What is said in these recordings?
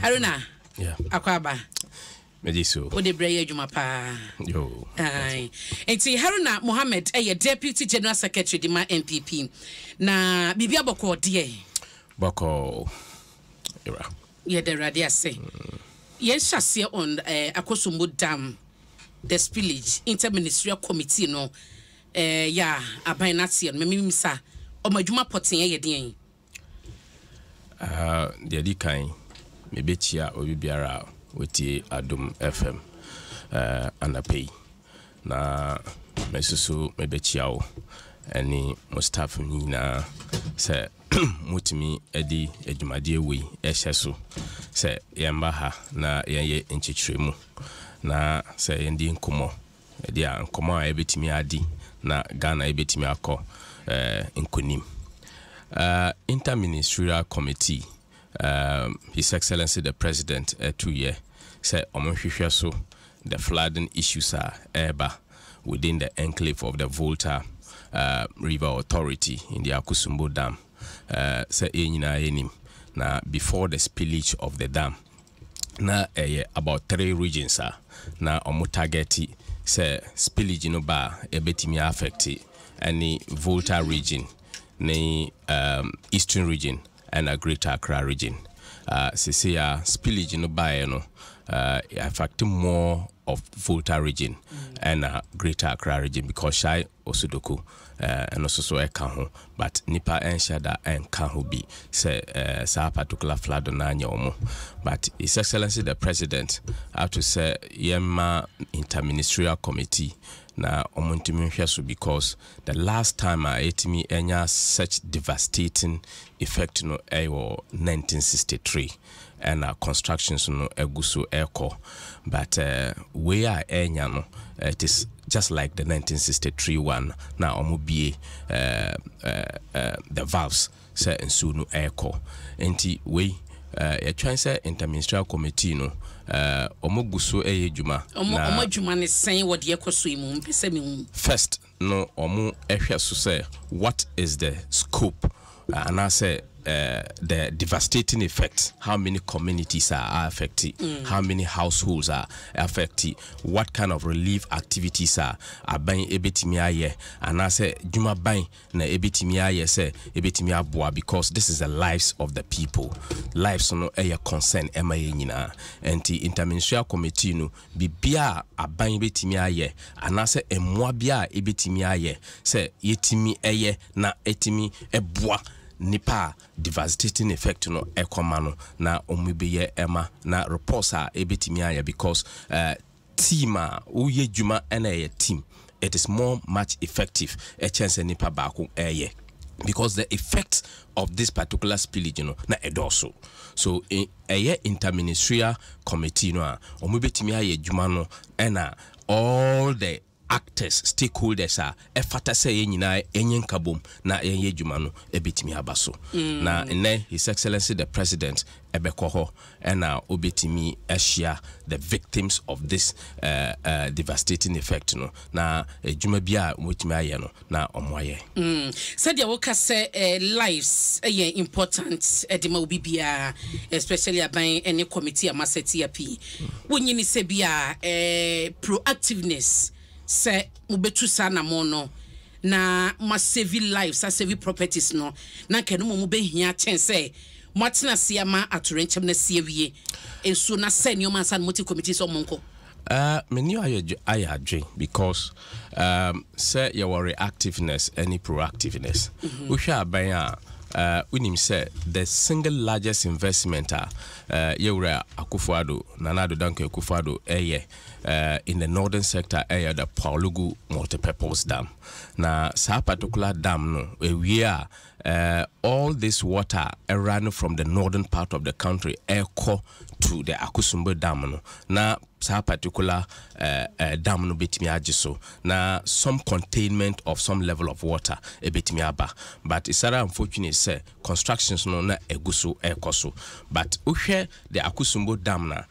Haruna. Yeah. Akwaba. Mediso. Ode breye adwuma pa. Yo. Enti Haruna Mohammed Deputy General Secretary di ma NPP. Na bibia boko de. Boko. Era. Ye de radio say. Yen hyase on Akosombo Dam the spillage interministerial committee no ya aban natie no memimisa omadwuma poten ye den. The dikan me betia obi biara weti Adom FM anapei na mesusu me betia o ani Mustafa nyina se mutimi edi adwumade ewi ehyeso se yemba ha na yenye nchichiremu na se yendi nkomo edi a nkomo a ebetimi adi na Ghana ebetimi akọ nkonim. Interministerial Committee, His Excellency the President 2 year say omonhwehwe so the flooding issues are eba within the enclave of the Volta River Authority in the Akosombo Dam. Say enyina enim na before the spillage of the dam na about 3 regions are na omo target say spillage no ba ebetimi affect any Volta region the eastern region and a Greater Accra region. Spillage no by no affecting more of Volta region and Greater Accra region because shy Osudoku and also so eka but nipa enshada and can be say sa particular flood on omo. But His Excellency the President have to say yema interministerial committee na omontimi hweso because the last time etimi enya such devastating effect no 1963 and constructions no eguso echo but we are enya no it is just like the 1963 one na omobie the valves say ensu no echo enti we a transfer interministerial committee no omoguso ejuma omo juma ne sen wo de ekoso imu mpese me first no omo ehwe so say what is the scope and I say the devastating effects, how many communities are affected, how many households are affected, what kind of relief activities are buying ebetimi aye, and I say juma buying na ebetimi aye say ebetimi aboa because this is the lives of the people, lives no a concern ema nyina, and the interministerial committee no bibia aban ebetimi aye, and I say emwa bia ebetimi aye say yetimi aye na etimi eboa nipa devastating effect no ekomano na omubeye ema na reports are ebetimi aya because team uye juma na team it is more much effective a chance nipa baako because the effect of this particular spillage na edoso so interministerial committee no omubetimi aya juma no na all the actors, stakeholders are efata say nyina enyen kabom na enye dwuma no ebetimi abaso na ene His Excellency the President ebekoho na obetimi ahia the victims of this devastating effect no na dwuma bia wetimi aye no na omoaye said ya woka say lives important edema obi bia especially aban any committee amaseti api wonyini se bia proactiveness say mubetu sana mono na ma save lives save properties no na kenu mo be hia chense mwatina siama aturenchem na siewie enso na senior man san multi committees o monko many I agree because say your reactiveness any proactiveness we shall buy unim say the single largest investment yewra Akufo-Addo Nanado Danko Akufo-Addo in the northern sector the Paulugu multipurpose dam na sa particular dam no we are all this water ran from the northern part of the country echo to the Akosombo dam no na sa particular dam no betimi agiso na some containment of some level of water betimi aba but it's unfortunate say constructions no na eguso ekoso but uhwe the Akosombo dam na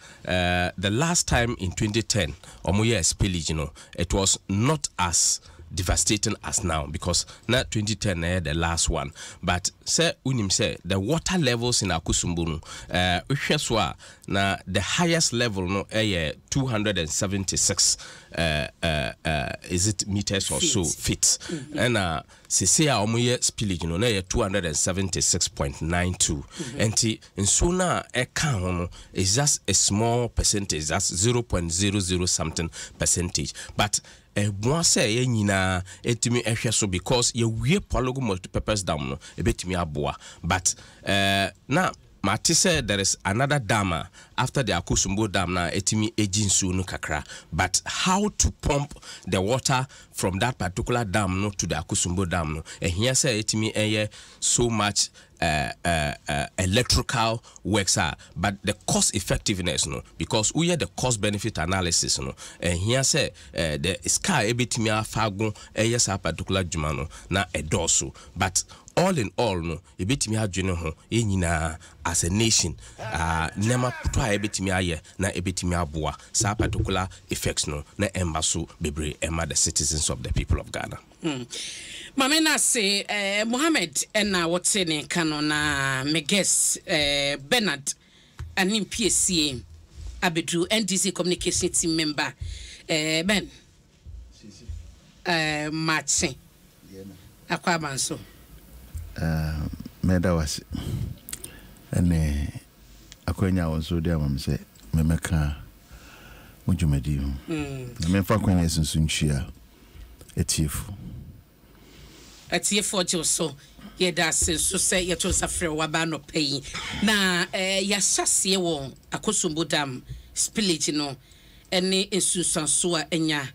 the last time in 2010 omoye spillage no it was not as devastating as now, because now 2010 the last one. But say unim say the water levels in Akusumbu na the highest level no 276 is it meters or so feet, and say our spillage no 276.92, and in so now is just a small percentage, that's 0.00 something percentage, but one say nyina etimi ehwe so because ye wie polygon multipurpose dam no ebetimi aboa, but now Mati said there is another dam after the Akusumbo dam na etimi ejinsu no kakra, but how to pump the water from that particular dam no to the Akusumbo dam no, and here say etimi so much electrical works are, but the cost effectiveness no, because we have the cost benefit analysis no, and here say the sky ebetimi afago sa particular juma no na edoso, but all in all no ebetimi adwene ho enyina as a nation nema twa ebetimi aye na ebetimi aboa sa particular effects no na embaso bebre ema the citizens of the people of Ghana. Mamena say Mohammed na wote ne kano na meges Bernard anim PSCA abedu NDC communication team member Ben Martin akwabanso meda wase ene akwanya wonso dia mam se memeka mujumadi me fa kwanya sunsunchia etiefu so yeda senso se yeto safre waba no pay na ya hyase won Akosombo dam spillage no ene ensunsanso a enya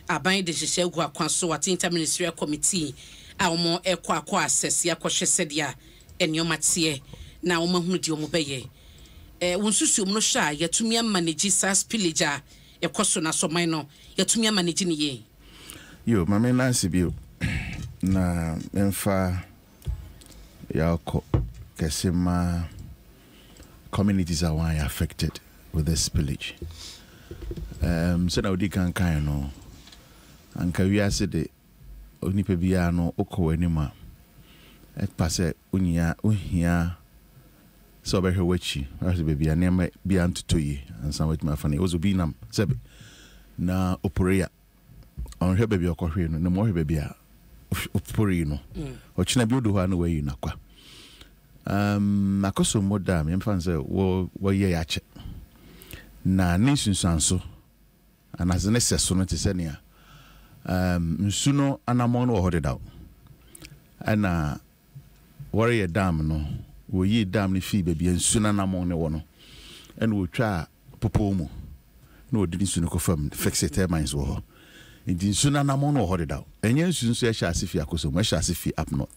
aban de hyehyɛ gu akwanso at interministerial committee awmo ekwa assess ya kwhwe sedia enyomatie na wo mahunu di omo beye wonsusuom no hwa yatumi manage sas spillage a ekoso na soman no yatumi manage ne ye yo mame Nancy bio na emfa yako kesema communities are one affected with this spillage. So now we can kind of anka wiase de onipa bia no okọ anima et passe unia so be hwechi as be bia na bia ntotoyi ansa wet ma fane ozo bi nam sebe na oporeya on hwe bia okọhwe no na mo hwe bia opori no ochina bi odo ha na wayi nakwa Akosombo dam yemfa nse wo ye yache na ninsunsanso anazene seso no tisenia nsuno anamon wo hodeda ana warrior dam no wo yi dam ni fi bebia nsuno anamon ne wo no en wo twa popo mu na odi nsuno ko fam fix termines wo ndi nsuno anamon wo hodeda enye nsunso ya sha asifi Akosombo sha asifi up north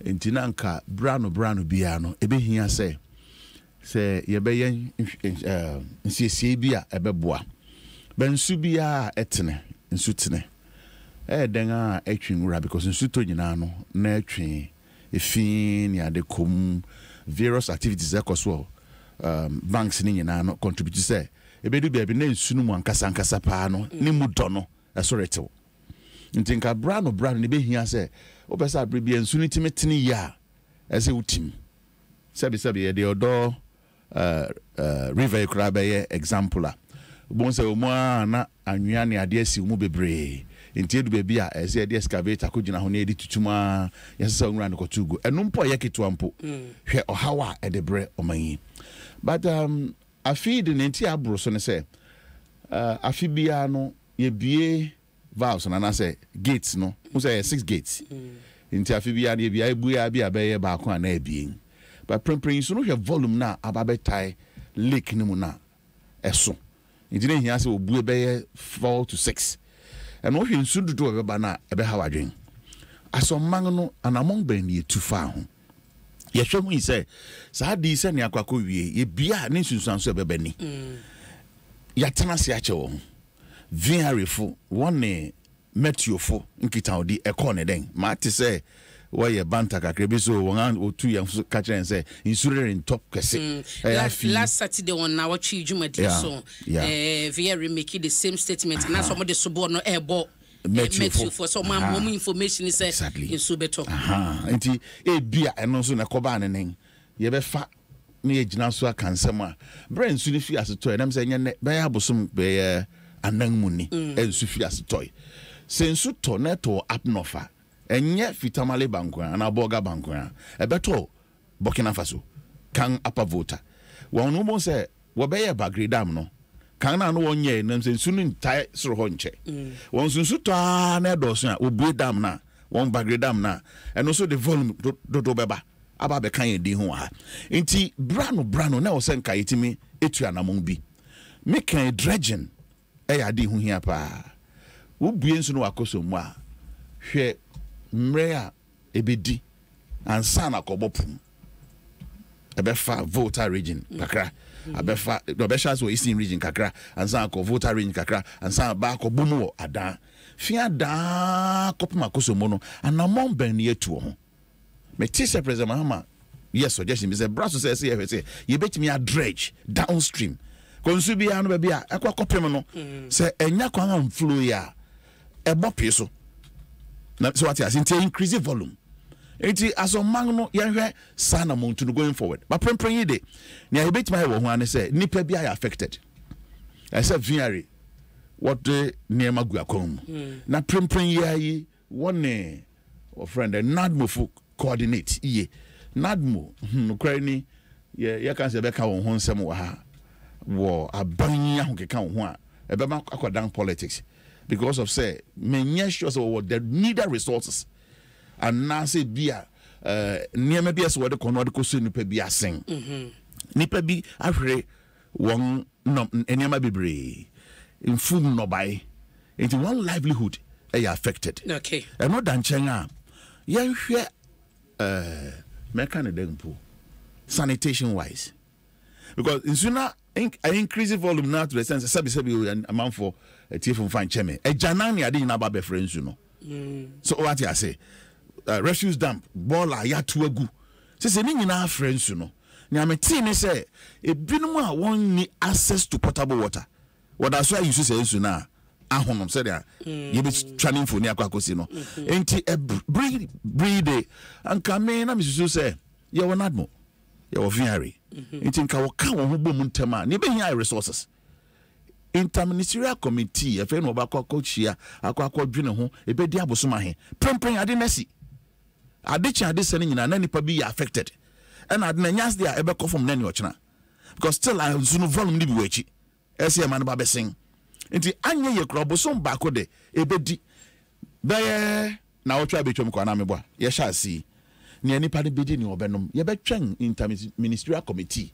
ntina nka brano bia no ebehia se yebeye nsiesie bia ebeboa bensu bia etene nsu tene den a etwinwura because nsu to nyina no na etwen efin ya de kom various activities ekoso banks ni nyina no contribute se ebedu bia bi na nsu no mu ankasa pa no ni mu do no esoretew ntinka brano ne behia se obesa abre bia nsu ni timetene ya ese utim sabi ye de odo river krabaye example bon se omo na anwea ne ade asi mu bebre ntie du bia a ese de excavator ko gina ho na edi tutuma yesa nwura ne kotugo enu mpo ye keto ampo hwe ohawa edebre omanyi but afi de ntie abro so ne se afi bia no ye bie valves na say gates no who say 6 gates ntie afi bia ne bia ebu ya bia be ye ba ko na ebien but prempren so no hwe volume na ababetai lake ni mu na eso ndine hia se obu be 4 to 6 and what hwe nsu dudu be na ebe ha wadwen asomman no anamon ban ye tufa ho ye hwemu yi se sa di se ne akwakọ wie ye bia ne nsunsuanso ebe bani ya tena se ache wo vinarefo one metiofo nkita odi ekone den ma te se why banta kakrebi so won otu ya catch and say insurance in top kese last Saturday on na watch jumadi so very make the same statement na some of the suborno ebo Matthew for some more information is exactly in Subeto. Nti bia eno so na koba ne nen ye be fa na ye gina so akansem a brain su ni fi aseto na me say nye be ya bosom be anan mu ni ensu fi aseto sensu to neto apnofa enye fitamale bankwa na boga bankwa ebeto Burkina Faso kan upper voter won no mo say wo be ye bagre dam no kan na no wonye na sensu ni ntai soro ho nche won sensu to na edoso a obu dam na won bagre dam na and also the volume do beba aba be kan edi ho ha nti brano na wo se nka yetimi etu anamon bi me kan dredging ya di ho hia pa wo bue nso no wakoso mu a hwe mre a ebedi ansa na kobopum ebefa voter region kakra abefa obesha so eastern region kakra ansa ko voter region kakra ansa ba ko bomu adan fia da kopma koso mu no anamon ban ne etu ho me tise president Mahama yes suggestion be say braso say you bet me a dredge downstream konsu bia no ba bia akwa kopem no say enya kwan am flow ya ebope so na so what you say increase volume enti aso man no yenhwe sana montu no going forward but prempren de na you bet me wo ho an say nipa bia ya affected I say viare what the niema gu akom na prempren yi one or friend nadmo fu coordinate iye nadmo no kwani ye kan say be ka wo ho nsem wo ha wo abanya ho keka wo ho a ebema akodan politics because of say menya sure so what the needed resources and now say bia niema bia so de kono de koso nipa bia sen nipa bi ahwere won no niema bebre infum no by into one livelihood affected okay and not dan chenga yen hwe mechanic dempo sanitation wise because in sooner I increase volume now to the sense sabi amount for a tier from fine cheme e janani ade na ba be friends you know so what I say refuse dump bola ya to agu say ni nyina friends you know nya me ti ni say e binum a won ni access to potable water what that's why you say so na ahonom say there you be training for ni akwakosi no enti breed anka me na me so say ye wonadmo ye wo viare enti nka wo ka wo ho bom ntema ni be hia resources interministerial committee e fe no ba kwakọchia akwakọdwene ho e be di abosoma he prempren ade nasi ade cha ade sene nyina na nipa bi affected and ade na nyas dia e be come from nani ochina because still I no volume ni bi wachi ese e man ba be sen enti anye ye kro bosom ba ko de e be di be na otwa betwem kwa na mebo ye sha si ne nipa de bedi ni obenom ye be twen interministerial committee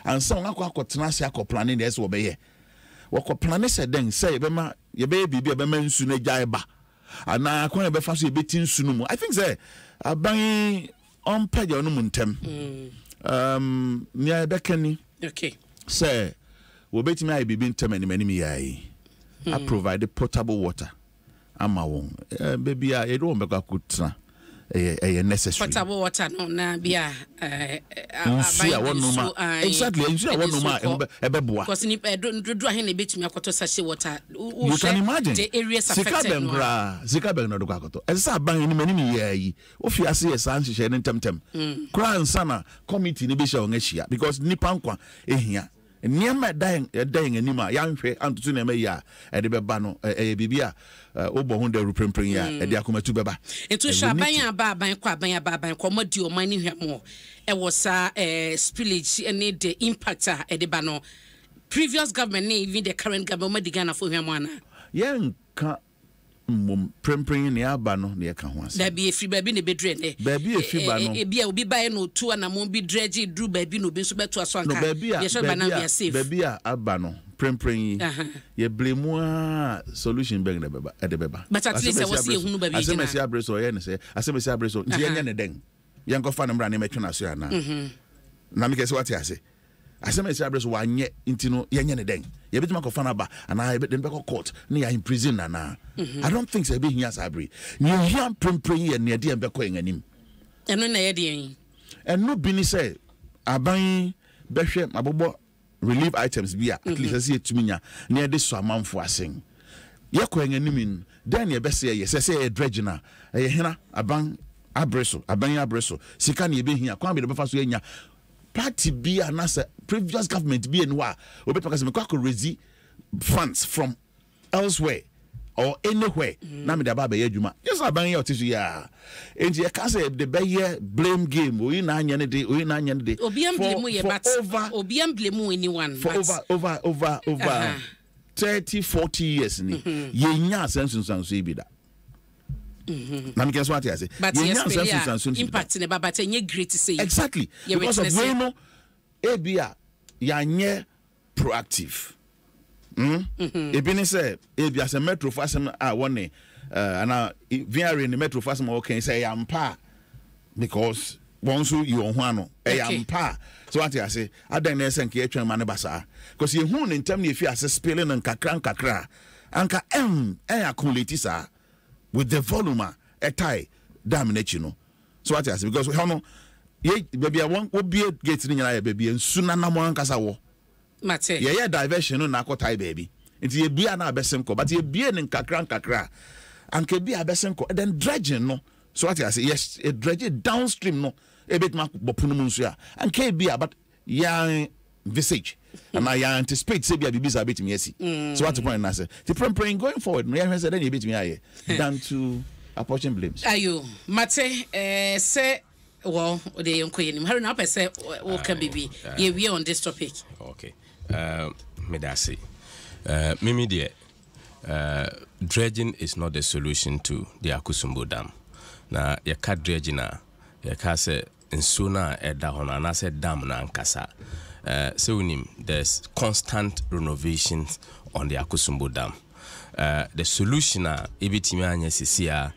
and some akotena se akoplan ne ese obeye wako plan se den say be ma ye be bibi be ma nsu na gyae ba ana akon be fa so ye beti nsu no mu I think say aban on page no mu ntem nya be kani okay say wo beti me ai bibi ntem ani mani mi yai I provide potable water ama won baby a ye do be kwa kutna necessary potable water no na bia exactly you want no ma ebeboa because ni do ahe na betumi akoto sachet water you can imagine the areas affected zika ben no do akoto esa ban ni mani mi yayi ofiase ye san hye ne temtem kra nsana committee ni be hye on ahia because nipa nkwa ehia niema dan anima yanhwe antutu na meya e de beba no bibia obo ho da ruprempren ya e de akomatu beba etu sha ban kwa modi o mani hwemo e wosa spillage any the impact e de ba no previous government even the current government madi Ghana for hwemo ana yenka prempren ne aba no ne ka ho asa da bi efi ba bi ne bedre ne ba bi efi ba no e bia obi ba no tu ana mo bi dredge dru ba bi no bi so beto aso anka ye so ba na be safe ba bi aba no prempren ye blemu a solution bang na beba e de beba but at least was ye hunu ba bi gina asemesi abreso ye ne say asemesi abreso nti ye ne den ye nko fa na mra ne metwe so ya na na me kese what ya say asemesi abreso wa nye nti no ye ne den ye betima ko fa na ba ana ye be den be court ne ya in prison na I don't think say be here sabri ni here prempren ye ne de be ko nganim eno na ye de yin eno bi ni say aban behwe mabobo relief items bia at least see etuminya na ye de so amanfo asen ye kwen anim then ye bese ye say dredge na ye hena aban abreso sika na ye be hia kwan be befa so anya party bi anasa previous government bi enwa obetaka se me kwa raise funds from elsewhere or anywhere na me da ba be adwuma yes aban ye otisu ya enti ye ka say the be blame game oyi na anya ne de obi am blame ye but obi am blame anyone for over 30-40 years ni ye nya sense bi da na me guess what I say but ye nya sense impact ne ba but nye great to say exactly because of we no ebia ya nye proactive ebini say ebia se metro fasem woni ana VR ni metro fasem okay say yampa because once you on hwano yampa so what I say adan na senke atwan ma ne basa because ye hu ne ntam ne fi ase spilling and kakra anka accumulate sa with the volume tie dam na chi no so what I say because how no ye baby won obi gate ni nyana ye baby nsu na namo ankasa wo mate ye diversion no na akotai baby nti ye bia na abesem ko but ye bia ne kakra anka bia abesem ko then dredging no so what I say yes a dredge downstream no a bit ma bopunu mu nsu a anka bia but ya visage and I anticipate say bia bibi za bit me asi so what the point na say the praying going forward no ya say then ye bit me aye than to approaching blames ayo mate say well they yonko yenim hari na pese o ka bibi ye we on this topic okay me da say mimi de dredging is not the solution to the Akusumbo Dam na ye ka dredging na ye ka say nsuo na eda hono na say dam na ankasa so there's constant renovations on the Akusumbo Dam the solution a ebitimi anya sisia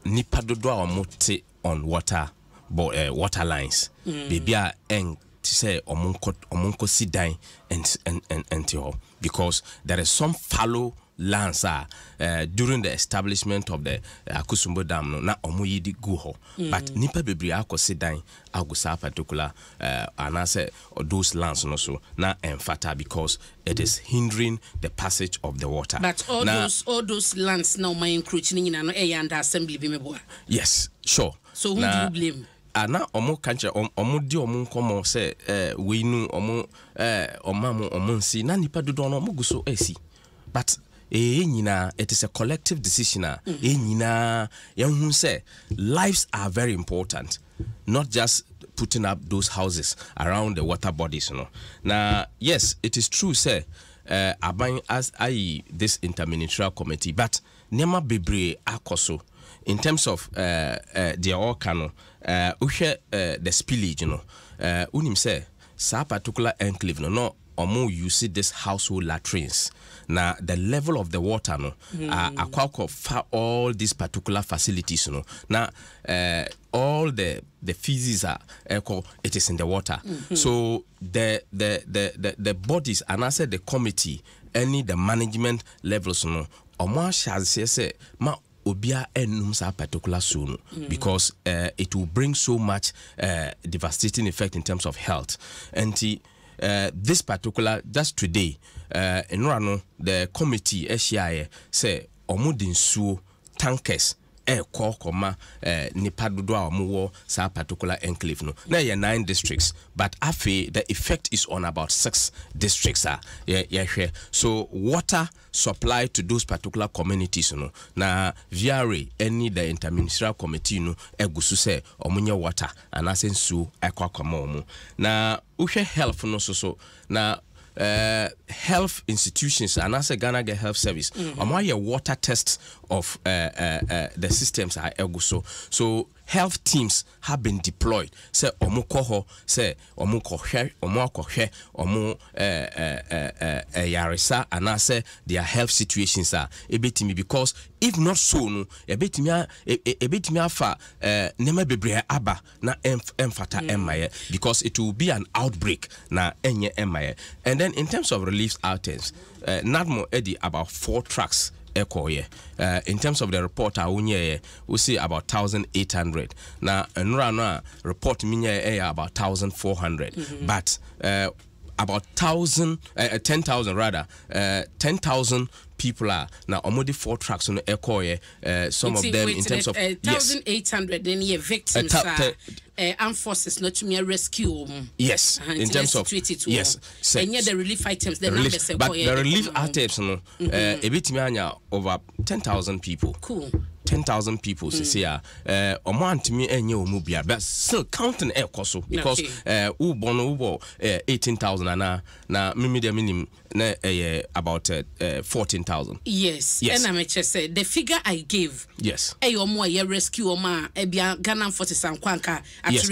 nipa dodo a omote on water lines bebia say omunko sidan and because there is some fallow lands during the establishment of the Akusumbo Dam no na omuyidi go ho but nipa bebri akosidan agusa particular anase those lands no so na emfata because it is hindering the passage of the water but all those lands now my encroaching nyina no under assembly bi meboa yes sure so who do you blame ana omo kanche omo di omo nkomo se we nu omo omamo omo nsi na nipa dodo no omo guso esi but nyina it is a collective decision nyina yenhu say lives are very important not just putting up those houses around the water bodies no now yes it is true say aban as this interministerial committee but nema bebre akoso in terms of the orkano the spillage you know unim say sa particular enclave no omo use this household latrines now the level of the water no for all these particular facilities no now all the feces are it is in the water so the bodies and I said the committee any the management levels no omo say ma obia enum sa particular soon because it will bring so much devastating effect in terms of health and this particular just today in Rano the committee SCI say omudinsuo tankers koma nipa dodo a omo sa particular enclave no na 9 districts but afi the effect is on about 6 districts so water supply to those particular communities no na VR any the interministerial committee no egusu say omunye water and asensu ekwakwama omu na uhwe health no so na health institutions and as a Ghana get health service your water tests of the systems are eguso so health teams have been deployed say omukoho say omukohwe omu yarisa and I say their health situations are ebetimi because if not so no ebetimi afa nema bebre aba na emfata emaye because it will be an outbreak na enye emaye and then in terms of relief items nadmo edi about 4 trucks in terms of the report we see about 1,800 now and report about 1,400 but about 10,000 rather, 10,000 people are now already 4 trucks on the echo. Some of them in terms of 1,800 then ye victims armed forces not to me rescue. Yes, in terms of yes, and yet the relief items the numbers but the relief items no a bit over 10,000 people. Cool. 10,000 people say to me but still counting air cost because ubo 18,000 and na minimum about 14,000. Yes, and I just said the figure I gave. Yes. More rescue oma Ghana forces and kwanka at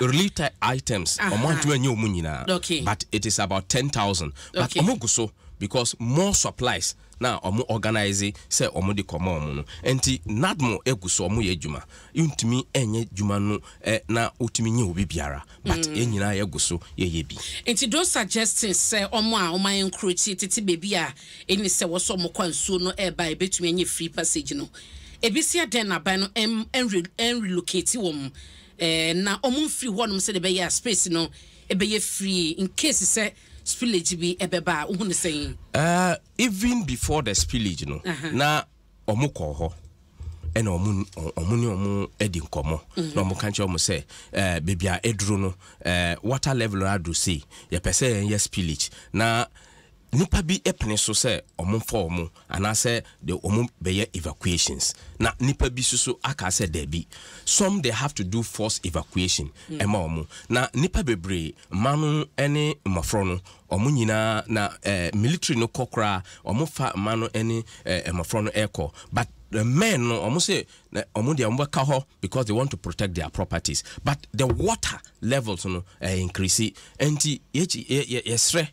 relief items okay. But it is about 10,000. But so because more supplies now organize say di komo enti nadmo eguso yejuma untimi enye juma no na utimi nye obi biara but enyina yeguso yebi enti those suggestions say oma encroach titi baby a eni se wo so mo kwansuo no ba betumi enye free passage no ebisia den na ban no en relocate wom na free ho no se de be ya space no ye free in case say spillage be ebeba uhun saying even before the spillage na omuko ho and omu edi nkomo na omu kanche omu say baby a edru no water level adu say ye pese yes spillage na nipa bi epne so say omu for omu ana say the omu beye evacuations na nipa bi so aka say there be some they have to do forced evacuation ema omu na nipa bebre manu ene mafro no omu nyina na military no kokra omu fa manu ene mafro no eko but the men no omu say omu dia mbaka ho because they want to protect their properties but the water levels no increase enti yesre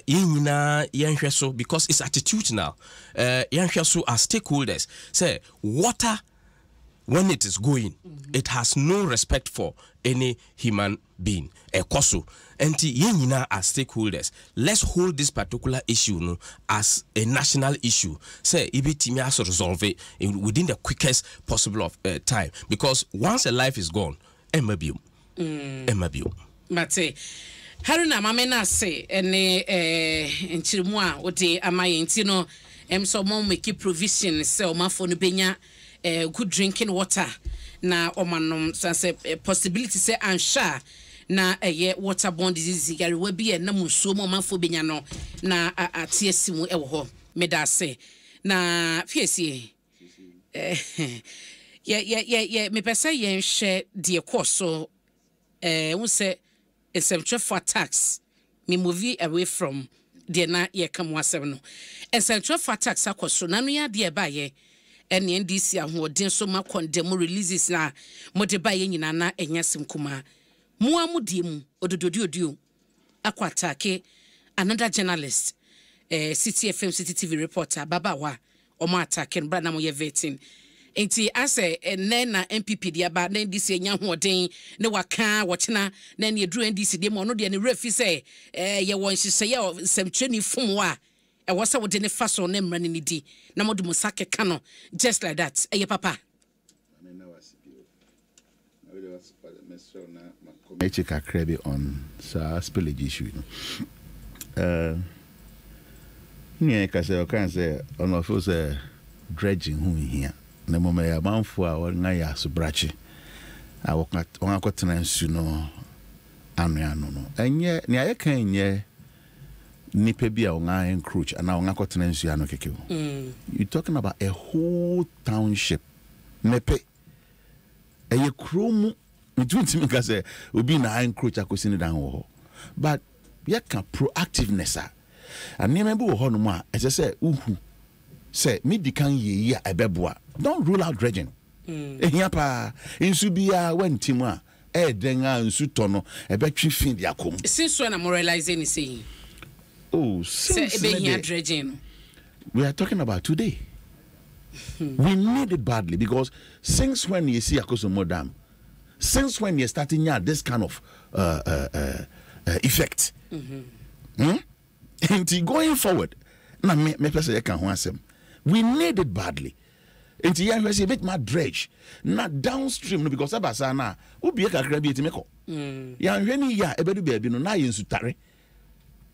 yenhwe because it's attitudinal yenhwe so as stakeholders say water when it is going it has no respect for any human being ekoso enti yenyina as stakeholders let's hold this particular issue no as a national issue say ibitimi as resolve it within the quickest possible of time because once a life is gone emabium mate Haruna mamena say ene enchirimu a ode amaye nti no so mo make provision say o mafo no benya good drinking water na omanom say possibility say ansha na waterborne disease yare wa bi na musuo mo mafo benya no na atiesimu ewo ho meda say na fiesie me pesa yen hwe de koso won say essential for tax me move away from the na ye come wasem no essential for tax akoso na no ya de ba ye ene NDC ahoden so ma condemn releases na mo de ba ye nyina na enyasem kuma mu amudie mu odododio akwatake another journalist City FM City TV reporter babawa omo attack en bra na mo ye vetting enti ase na MPP dia ba na NDC nya hoden ne waka wochena na ne dru NDC dia mo no de ne refi say ye won hise ye semtreni fom wa e wo se wo de ne faso na mra ne di na mo de mo sake kano just like that ye papa Mechi kakrebi on sa spillage issue nye kase o kan say on of us dredging who here na mama ya manfo a wona ya sobrache a won akotena nsu no anu no enye ne aye kan nye nipa bi a won encroach ana won akotena nsu anu kekewo you talking about a whole township nepe eye kromu ntumi ka say obi na encroach akosi ne dan wo but ya ka proactiveness and name bi wo ho no mu a ese say uhu say medican ye a ebeboa don't rule out dredging ehia pa insu bia wantimu a den a nsu to no ebetwi fin dia kom since when am realizing is saying since dredging we are talking about today we need it badly because since when you see Akosomo Dam since when you're starting this kind of effect and going forward na me person you can we need it badly enti ya hwese bit ma dredge na downstream no because abasa na obi kakra bi etimeko ya hwani ya ebedu baabi no na yensutare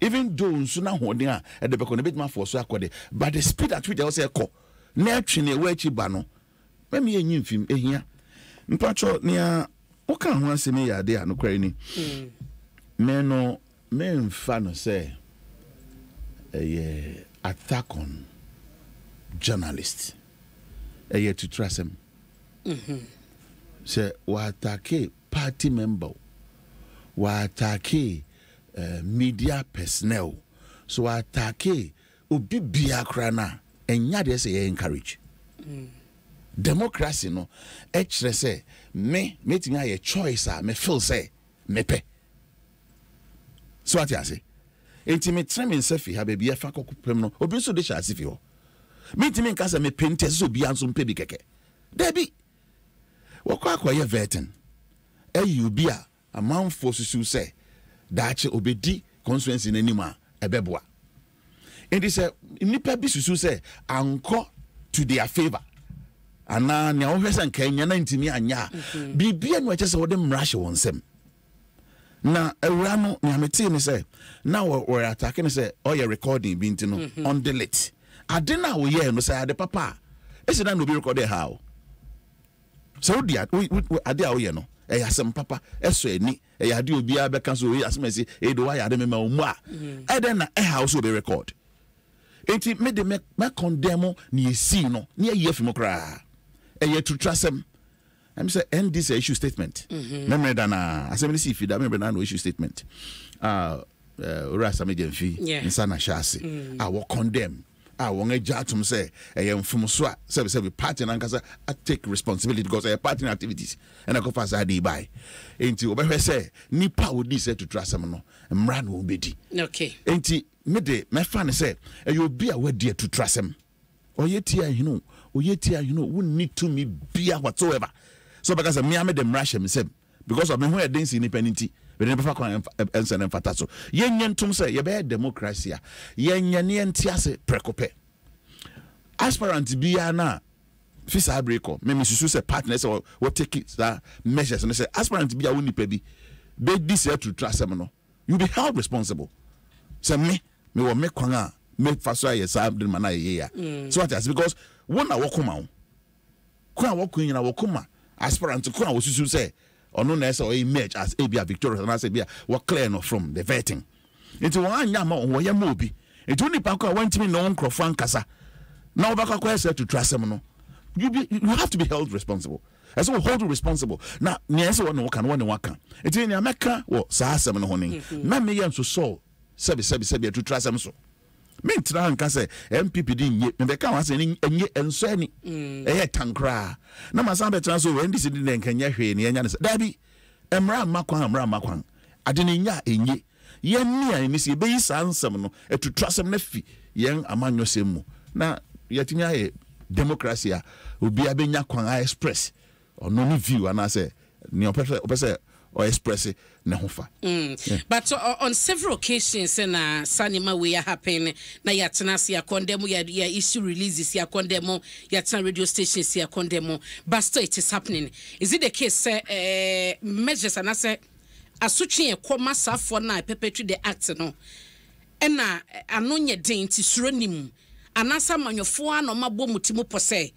even though nsu na hoden a edebeko no bit ma for so akode but the speed at which they say ko na atwene we achi ba no memi enyi mfim ehia mpacho nia oka ho asemi ya de anokwari ni me no me mfa no say attack on journalists to trust him. Say wa attack party member, wa attack media personnel, so wa attack obi bia krana enya de say encourage. Democracy no actually say me meeting a choice me feel say me pe. So what you say? Enti me trem nsafi ha baby afa kokopem no obi so de sha asifi ho. Meeting kasa me pente so bi anso mpe bi keke. Debi. Wokwa akoye vetin. You be a man for susu say dache obedi constituency n'anima ebeboa. And they say nipa bi susu say anko to their favor. Ana nya ohwesa nkanya na ntimi anya. Bibia no eche se wode mrahye won sem. Na ewura no nyamete ni say na we attacking say your recording bi ntino on delete. Adena wo ye no say ade papa. Ese na no be record how. So dia ade a wo ye no e yasem papa eso ani e yade obi a be kan so we asem say e do wa yade me ma omu a e den na e how so be record. Enti me de me condemn ni esi no ni ye fimo kra. E ye to trustem. I'm say end this issue statement. Memory dana assembly see feed memory na no issue statement. Rasa me gemfi insana shasi. I will condemn. I won't atum say I am from Swa service party and I take responsibility because I have party activities and I go fast I buy. Ain't you say Nipa would say to trust someone and ran will be. Okay. Ain't midday my fan say you'll be aware dear to trust him. Or yet here wouldn't need to me be whatsoever. So because I made them rush himself because of me who I didn't see independent. But never fucking answer and fataso. Yen tum say, ye be democracy. Yen tiase precope. Aspirant be na fisa breako. Me susu say partners or what take it measures and say aspirant be a wuni pebi. Be this year to trust them no. You be held responsible. Say me will make kwanga make faso ye sa abdul mana ye. So what is because one na wokuma. Kwa woku na wokuma. Aspirant kwa wo susu say no ness or image as Abia victorious and I say, what clear no from the vetting. Into one yama or Wayamobi. It only Paka went to me no crofan casa. Now Baka said to trust them. You have to be held responsible. As well, hold you responsible. Now, Niasa one waka. It's in America or Sasam honey. Mammy am so Sebi to trust them so. Mean tran can say MPPD yet, and the count saying and so any a tankra. No, my son transfer when this didn't can ya hear any Daddy. Emra Makwan. I didn't ya in ye. Yen near Missy Base answer to trust them nephew, young among your semu. Now, yet in a democracy will be a Benyakwan I express or no view, and I say, near or express it nahofa. But on several occasions na sanima we happen na yatena se condemn ya issue releases ya condemn yatena radio stations ya condemn but still it is happening. Is it the case say measures and say asutwe ekoma safo na perpetrate the act no na anonya den ti suronim anasa manyofo ano mabo mutimo pose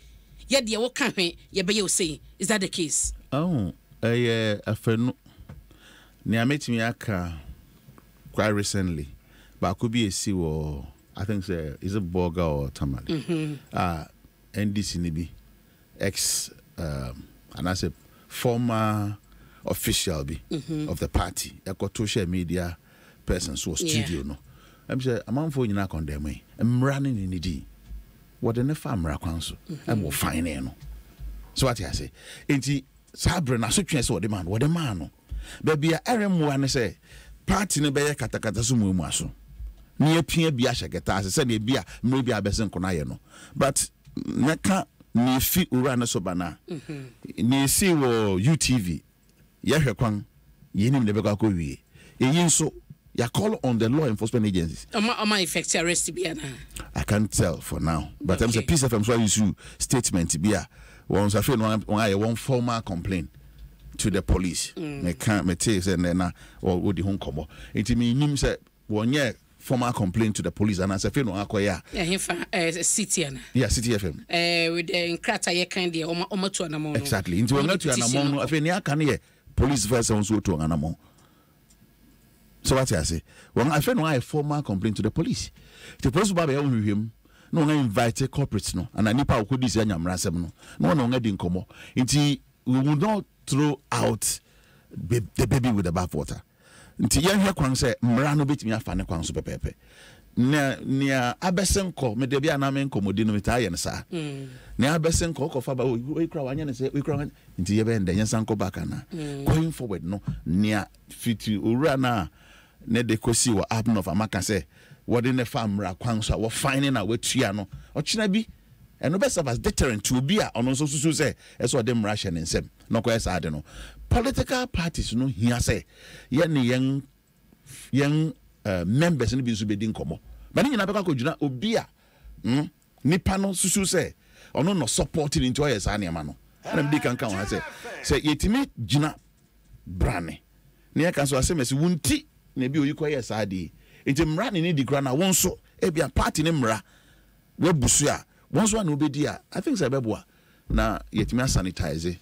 ye de wo ka hwe ye be ye say is that the case? Oh afenu ni ameti mi aka quite recently but could be a see or I think say is a burger or tamale NDC nibi ex and I say former official be of the party eko social media person so studio no I'm say among for nyina condemn me I'm running in the what the famra kwanso I'm will fine no so what I say enti sabre na so twen se what the man no baby RM one say party no be katakata so mu aso na yapia bi ahegeta se na bia mre bi abesen kona ye no but naka ni fi ura na so bana ni si wo UTV ye hwekwan ye nim de be kwa wie eyin so ya call on the law enforcement agencies ama effect arrest bi ana I can't tell for now. But I'm a piece of issue statement be one formal complaint to the police. Me can't me tell say na or the home come. It mean say one year formal complaint to the police and as a friend akoya. City ana. Yeah, City FM. With the nkrata ye kind dey omo to anamon. Exactly. Into omo to anamon no afei ne aka ne police first on so to anamon. So what I say? When I find a formal complaint to the police. The police will be on him. No one invited corporates no. And I nipa could this young rasem no. No one didn't come. We will not throw out the baby with the bathwater. Until young here can say Mrano bit me a fan of super pepe. Near Abesenko, me debia namen comodino Italian, sir. Near Abesenko, Faba, we cry and say, we cry into your bend, and Sanko Bacana. Going forward, no, near Fiti Urana. Ne de kosi wa happen of amaka say what in the farm ra kwanso wa finding a wetua no ochina bi and no best of us deterrent to be a ono so say eso dem Russian nsem no ko esa ade no political parties no here say ye ne yen members no bi so be din komo but nyina be ka juna obi a nipa no susu say ono no supporting into yes anema no na mdi kan wa say yetimi jina brane ne kan so asemesi wunti nebi oyikoye saadi enti mra ne di kra na wonso ebia party ne mra webusu a wonso na obedi a I think say beboa na yetimi sanitize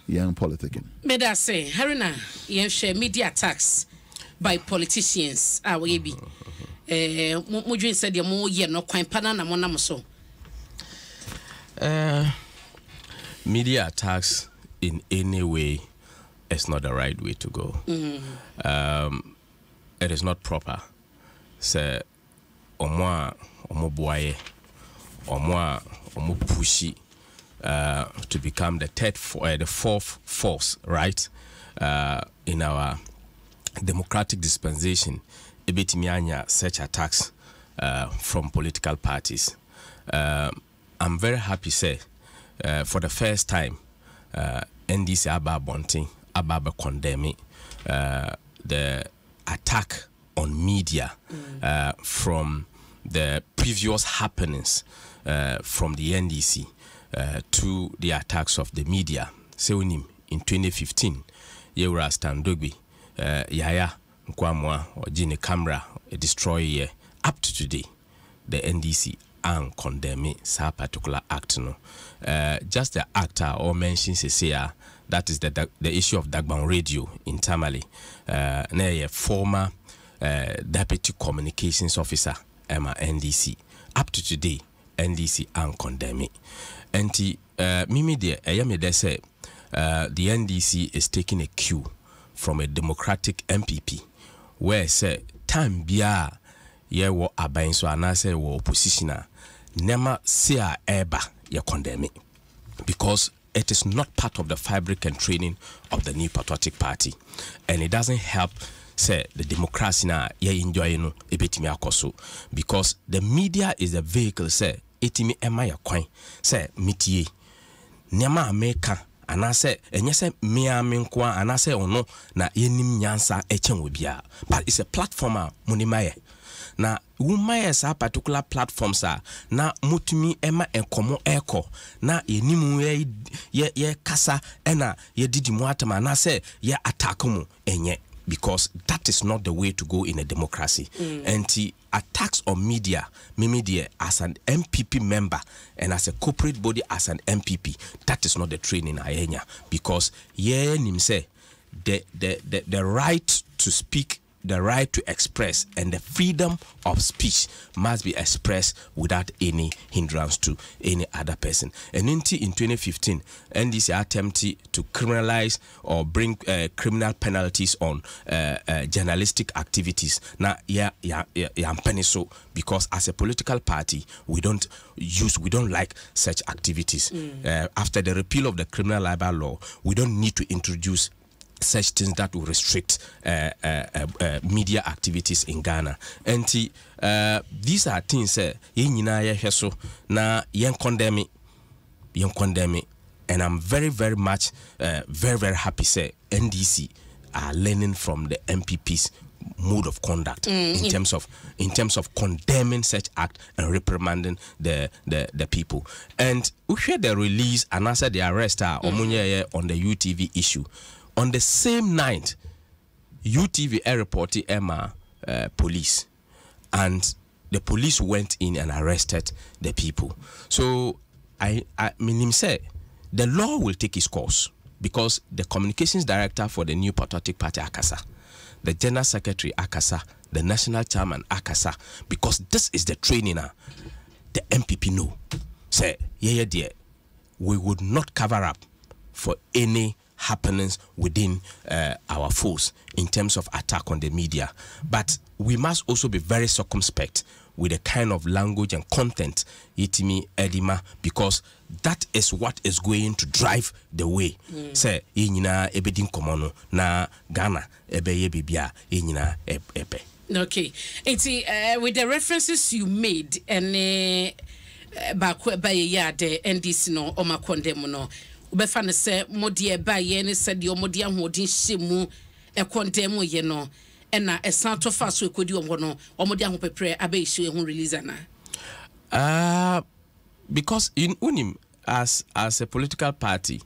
young politicking me da say harina yen share media attacks by politicians we bi mo dwen say de mo ye no kwan pana na mo nam so media attacks in any way is not the right way to go. It is not proper. Say, omo boye, omo pushy to become the fourth force, right? In our democratic dispensation, ebetimianya such attacks from political parties. I'm very happy say for the first time NDC Ababa condemning the attack on media from the previous happenings from the NDC to the attacks of the media. Seunim in 2015, Yewra Standogbi, Yaya Nkwamwa or Gene Camera destroy up to today. The NDC and condemning that particular act. No, just the actor or mentions say that is the issue of Dagban Radio in Tamale. A former deputy communications officer, NDC. Up to today, NDC and condemning. And Mimi de Ayame say the NDC is taking a cue from a democratic MPP, where say time bia ye wo aban so anase wo opposition nema say eba ye condemn it because it is not part of the fabric and training of the New Patriotic Party, and it doesn't help say the democracy na ye enjoy no ebetimi akoso because the media is the vehicle say etimi ema ya kwan say mitie nema America anase enye se mia menkwa anase ono na yenim nyansa echen obia, but it's a platform munimaye na woman sa particular platforms na mutumi ema enkomo eko na yenimu ye kasa ena ye didi mu atama na say ye attack mu enye, because that is not the way to go in a democracy. And the attacks on media as an MPP member and as a corporate body as an MPP, that is not the training ayenya, because ye nim say the right to speak, the right to express, and the freedom of speech must be expressed without any hindrance to any other person. And in 2015, NDC attempted to criminalize or bring criminal penalties on journalistic activities. Now, so because as a political party, we don't like such activities. After the repeal of the criminal libel law, we don't need to introduce such things that will restrict media activities in Ghana. And these are things na yen condemn it, and I'm very, very much very, very happy say NDC are learning from the MPPs mode of conduct in terms of condemning such act and reprimanding the people. And we share the release and answer the arrest on the UTV issue. On the same night, UTV reported Emma police, and the police went in and arrested the people. So I mean, say the law will take its course, because the communications director for the New Patriotic Party Akasa, the general secretary Akasa, the national chairman Akasa, because this is the training the MPP know. Say, yeah, dear, we would not cover up for any happenings within our force in terms of attack on the media. But we must also be very circumspect with the kind of language and content yitimi edima, because that is what is going to drive the way. Say yinyina ebedin komono na Ghana ebeye bibia yinyina ebe. Okay. With the references you made and back by the NDC no o makondem no ubefa ne se modie ba ye ne se de omodie ahodin hyemu e condemn ye no ena esan to fa so ekodi omho no omodie ahopepre abai issue ehun release ana because in unim as a political party,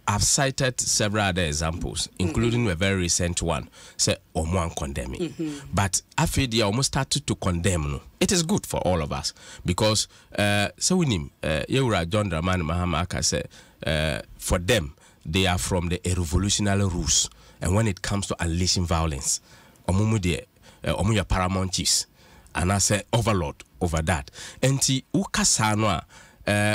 I've cited several other examples, including a very recent one, say Omo condemning. But after they almost started to condemn, no, it is good for all of us, because so we name Yura John Dramani Mahamaka say for them they are from the revolutionary rules, and when it comes to unleashing violence, Omo ya paramount chiefs, and I say overlord over that. And Ukasanwa.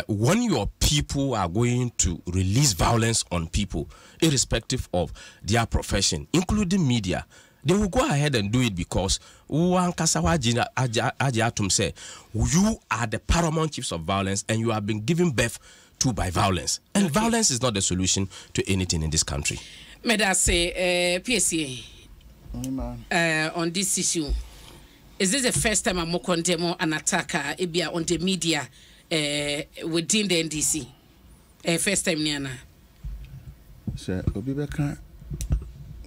When your people are going to release violence on people, irrespective of their profession, including media, they will go ahead and do it because you are the paramount chiefs of violence, and you have been given birth to by violence. And violence is not the solution to anything in this country. Meda say, PSA, on this issue, is this the first time I'm condemning an attacker on the media? Within the NDC, first time niana. Say Obibeka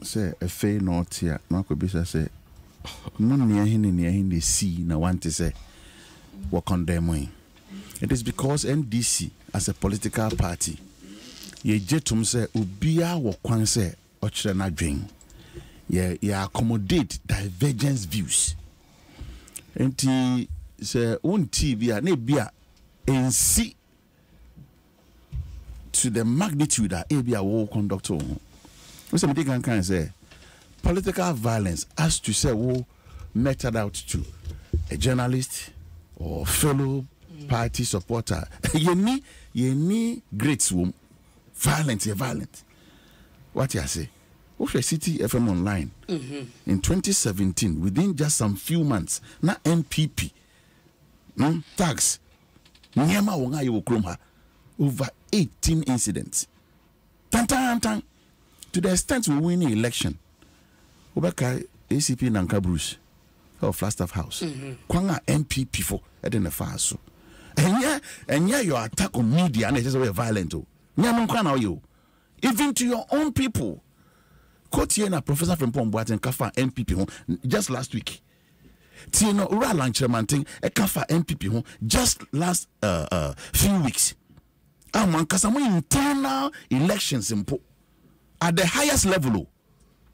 say a fair note here. No could be say no near him the sea na want to say what condemn. It is because NDC as a political party, ye jetum say ubia wo kwan say ochre na dwen. Ye accommodate divergence views. Enti say unti bia na bia and see to the magnitude that ABA will conduct. Somebody can say political violence has to say meted out to a journalist or fellow party supporter. You need great swim. Violent. What you say? What's your City FM online? In 2017, within just some few months, na MPP tax. Over 18 incidents. Tan. To the extent we win the election. Obaka ACP Nanka Bruce of Flagstaff House. Kwanga MPP for Eden Faso. And yeah, your attack on media and it is very violent. Even to your own people. Kotiena Professor from Pomboat and Kafa MPP just last week. Tino ura lanchaman thing e kafa MPP just last few weeks. Kasamo internal elections at the highest level,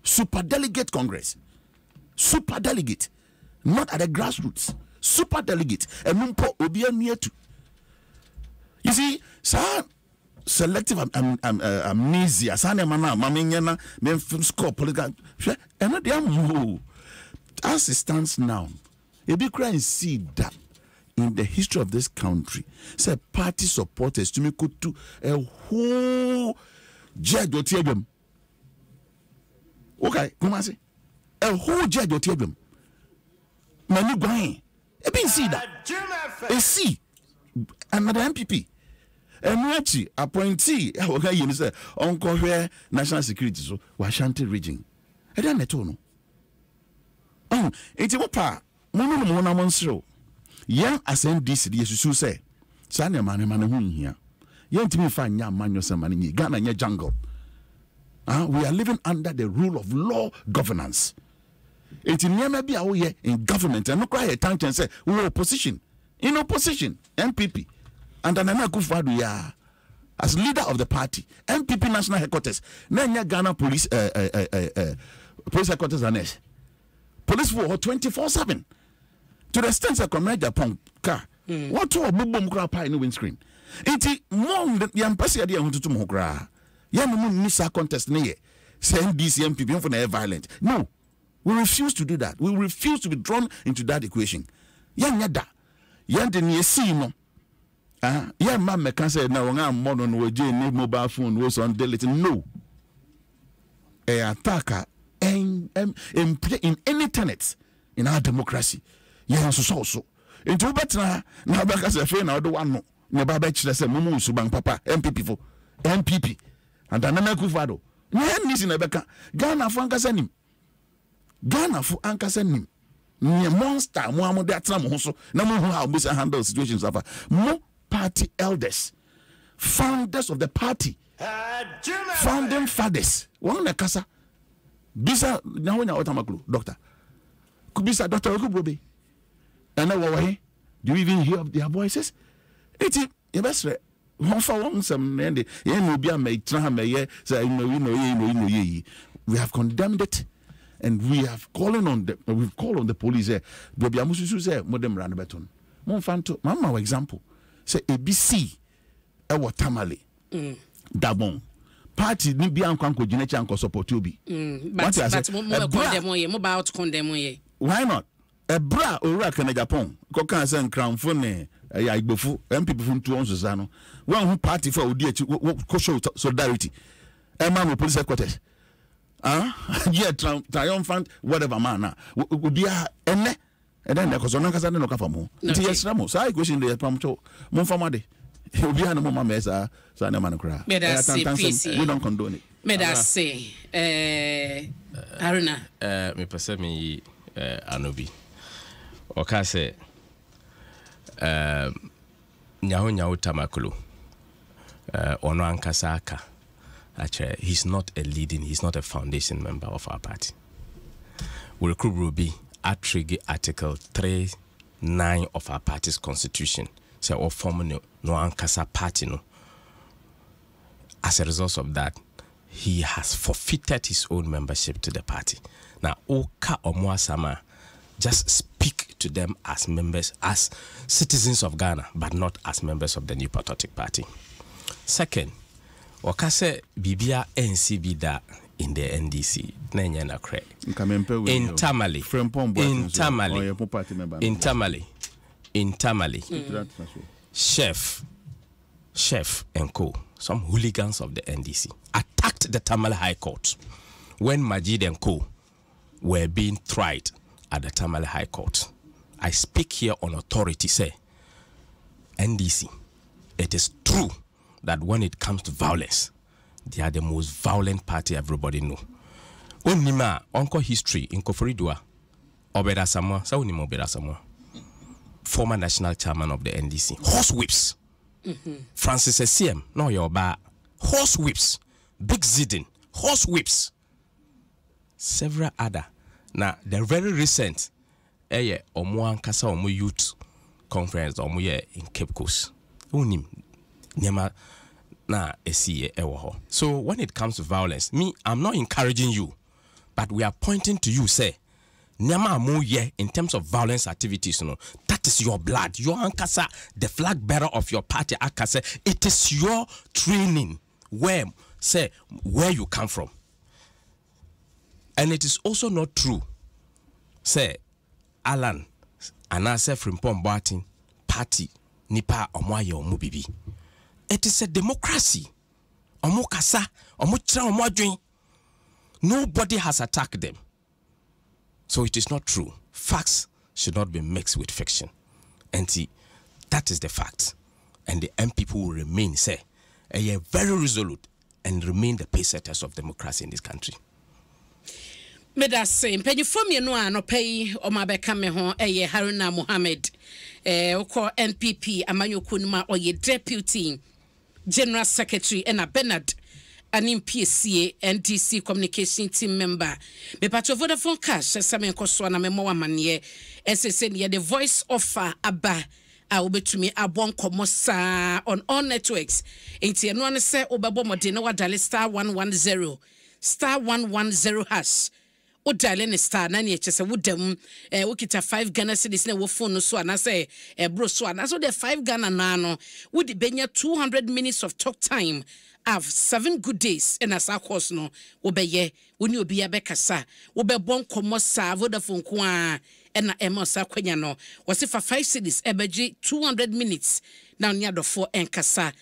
super delegate Congress, super delegate, not at the grassroots, super delegate, and mumpo obia near to. You see, sir, selective amnesia, sana mana maminyana, score political, and they are as it stands now, a big crime see that in the history of this country, say party supporters to me could do a whole judge or teabum. Okay, come on, say a whole judge or teabum. Manu going, a big see that a see another MPP. And Nachi appointee, okay, you say, Uncle National Security, so Washanti region. I don't know. Oh, it's a pa. Mono monstro. Young as NDC, yes, you say. Sanya man here. Young to me find young man yourself in Ghana, your jungle. We are living under the rule of law governance. It's in near maybe our year in government and no cry a time and say we were opposition. In opposition, MPP. And then I go for ya as leader of the party, MPP national headquarters. Nanya Ghana police police headquarters and police for 24/7. To the extent that come Japan car. What to a boom crap in the windscreen. It's more than the ambassador idea want to mokra. Yamu missa contest near. Send these MPP for the violent. No. We refuse to do that. We refuse to be drawn into that equation. Yada. Yanda ni see no. Yeah, man, can say now I'm modern with mobile phone was on delete. No. A attacker in any tenets in our democracy. Yeah, so. Into better now because a friend I do one no. Never bet you say Mumu Subang Papa, MPP for MPP. And Anana Kufado. Nyan in Rebecca. Ghana for Ankasanim. Ghana for Ankasanim. Near monster, Muhammad Atram also. No more how we handle situations of more party elders, founders of the party, founding fathers. One na kasa. Bisa na wanya otamaklu, doctor. Kubisa Dr. Okubobe. And now do you even hear of their voices? It's a best one for one some and we have condemned it and we have calling on the we've called on the police modem ranabeton. Monfanto, Mama example. Say ABC ewo tamale. Dabon. Party ni bi anko ginecha anko support obi. But mo about condemn ye. Why not? A bra ora kana Japan. Ko kan say nkranfo ne ya igbofu MPP fu ntu onso sa no. One who party for odi echi ko show solidarity. E man police headquarters. Yeah, triumphant whatever man na. Obi a enne and then because on kasa no kafa mo. Nti yesramo. Sai question dey pamcho. Mo fama de. Obi a no mama mesa so na man kra. We don't condone it. Me da say Haruna. Me pese me Anobi. Oka say nyaho tamakulu ono ankasa aka actually he's not a foundation member of our party. We recruit Ruby at trigger article 3(9) of our party's constitution say all form no ankasa party no. As a result of that he has forfeited his own membership to the party. Now Oka Omuasama just speak to them as members, as citizens of Ghana, but not as members of the New Patriotic Party. Second, Okase Bibia NCB da in the NDC. Intamale, Chef and co, some hooligans of the NDC, attacked the Tamale High Court when Majid and co were being tried at the Tamale High Court. I speak here on authority, say, NDC, it is true that when it comes to violence, they are the most violent party everybody know. Onima, Uncle History in Koforidua, Obeda Samoa, Saunimo Obeda Samoa, former national chairman of the NDC, horse whips. Francis SCM, no your ba, horse whips, Big Zidin, horse whips, several other. Now, the very recent, Omo Ankasa Omo Youth Conference Omo in Cape Coast. Unim Nyama na esi ewo. So when it comes to violence, me, I'm not encouraging you, but we are pointing to you, say, Nyama Amu ye in terms of violence activities, you know, that is your blood. Your Ankasa, the flag bearer of your party, Akase, it is your training where you come from. And it is also not true, say, Alan, Anase Frimpong Barton party, Nipa Omoye Omubibi. It is a democracy. Omukasa, Omutra Omwadwin. Nobody has attacked them. So it is not true. Facts should not be mixed with fiction. And see, that is the fact. And the MPP will remain, say, very resolute and remain the pacesetters of democracy in this country. Meda say mpanyifo mienu a no pay o mabeka me ho Haruna Mohammed oko NPP amanyoko nima oye deputy general secretary na Bernard anim PSA NDC communication team member me patro Vodafone cash same nkoso na me mo amane SSN ye the voice offer aba a obetumi abon komosa on all networks enti eno an se obebo mode na wadale *110 hash o dial ne star na ne chese wodam wokita 5 Ghana cedis na wo phone no so anase bro so anaso the 5 Ghana na no wodi benya 200 minutes of talk time have 7 good days and as a course no obeye woni obi abekasa wobebon komosa Vodafone ko a na emosa kwanya no wose for 5 cedis ebeji 200 minutes na nya do for enkasa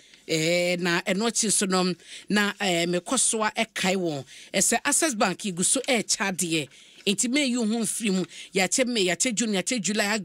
na enochi so no na mekosoa ekai won ese Access Bank iguso chade enti me yu hu free mu ya che me ya che June ya che July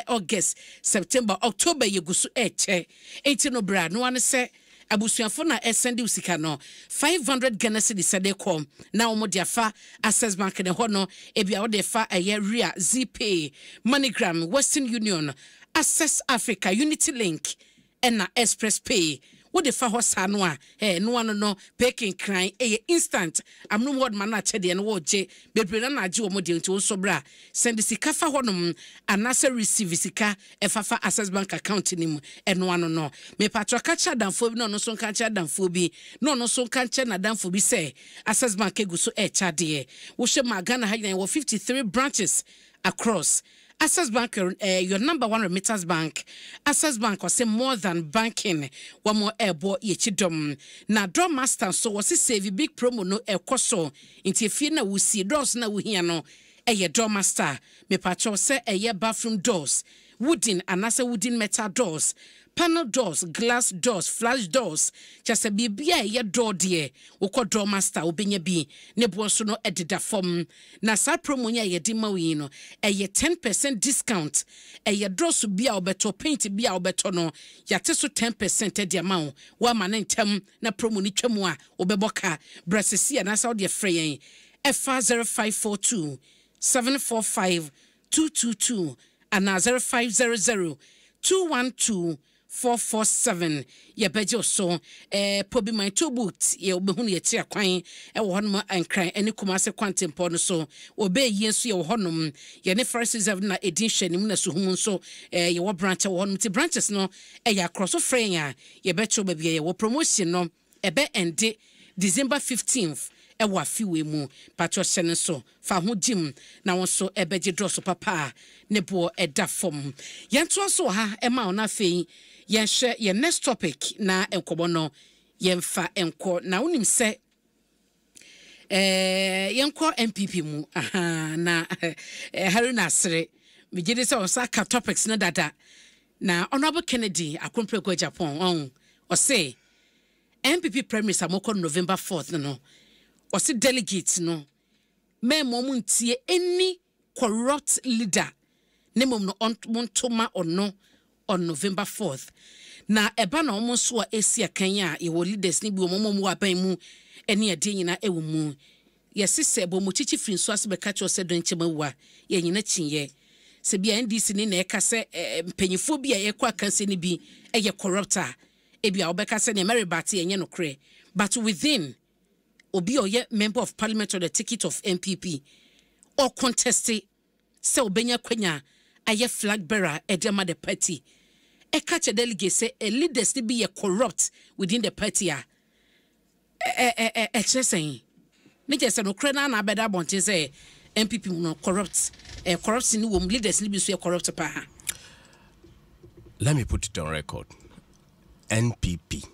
August September October yeguso che enti no bra no ane se abusuafo na send usika no 500 Ghana cedis de kom na omo de afa Access Bank ne ho no ebia wo de fa ria ZPay MoneyGram Western Union Access Africa Unity Link na Express Pay wo de fa hosa no a no ano no packing cry instant amno word man na chede no wo je bebre na age wo de nti wo so bra send sika fa honom anase receive sika efafa Access Bank account ni mu no ano no me patro ka cha danfo bi no so kan cha danfo bi no so kan cha na danfo bi say Access Bank eguso cha de wo hwe ma Ghana ha wo 53 branches across Access Bank, your number one remittance bank. Access Bank was say more than banking. One more airbo yechidom. Na draw master so was save big promo no koso. Inti fi na we see doors na we here no. Draw master. Me patcho say bathroom doors. Wooden and asa wooden metal doors. Panel doors, glass doors, flash doors. Just a bibia ye door dear. Woko door master obenya bi. Nebo so no edida form. Na sa promo nya ye dima wi no. 10% discount. Draw so bia obeto paint bia obeto no. Yate so 10% edi amount. Wa man ntem na promo ni twemu a obeboka. Brasesi na sa de frey FR 0542 745 222 and 0500 212 447 ye beje so pobi my two boot ye obehunu ye tia kwan e wo honom ankran ene kumase kwantempo no so obe yi nso ye wo honom ye ne first reserve na edition nim na so hum so ye wo branch wo honom ti branches no ya cross frame a ye becho ba bia ye wo promotion no ebe ende December 15th ewa fiwe mu patro hyene so fa ho jim na won so ebeje drosso papa ne bo eda fom yento so ha ema ona fei ye hwe ye next topic na enkobo no ye mfa enko na unim se yenko MPP mu aha na Haruna Asre megide se osa ka topics na dada na Honorable Kennedy akompreko Japan on o say MPP primaries amoko November 4th no or see delegates no me momuntie any corrupt leader ne mom no ontoma or no on November 4th na eba na omo so a esi akanya ye wo leaders ni bi omo mu aban mu ene ade nyina ewo mu yesise bo mu chichi firi so ase be ka cho se don chema wa ye nyina chinye se bia NDC ni na eka se mpanyifo bia ye kwa kanse ni bi eye corruptor e bia obeka se ne meribati enye no kre but within obi oye member of parliament on the ticket of MPP or contested se obenya kwanya aye flag bearer edema the party e catch a delegate say a leaders to be corrupt within the party saying me just no krena na beda bonte say MPP no corrupt corrupt ni wom leaders ni bi so corrupt pa. Let me put it on record. NPP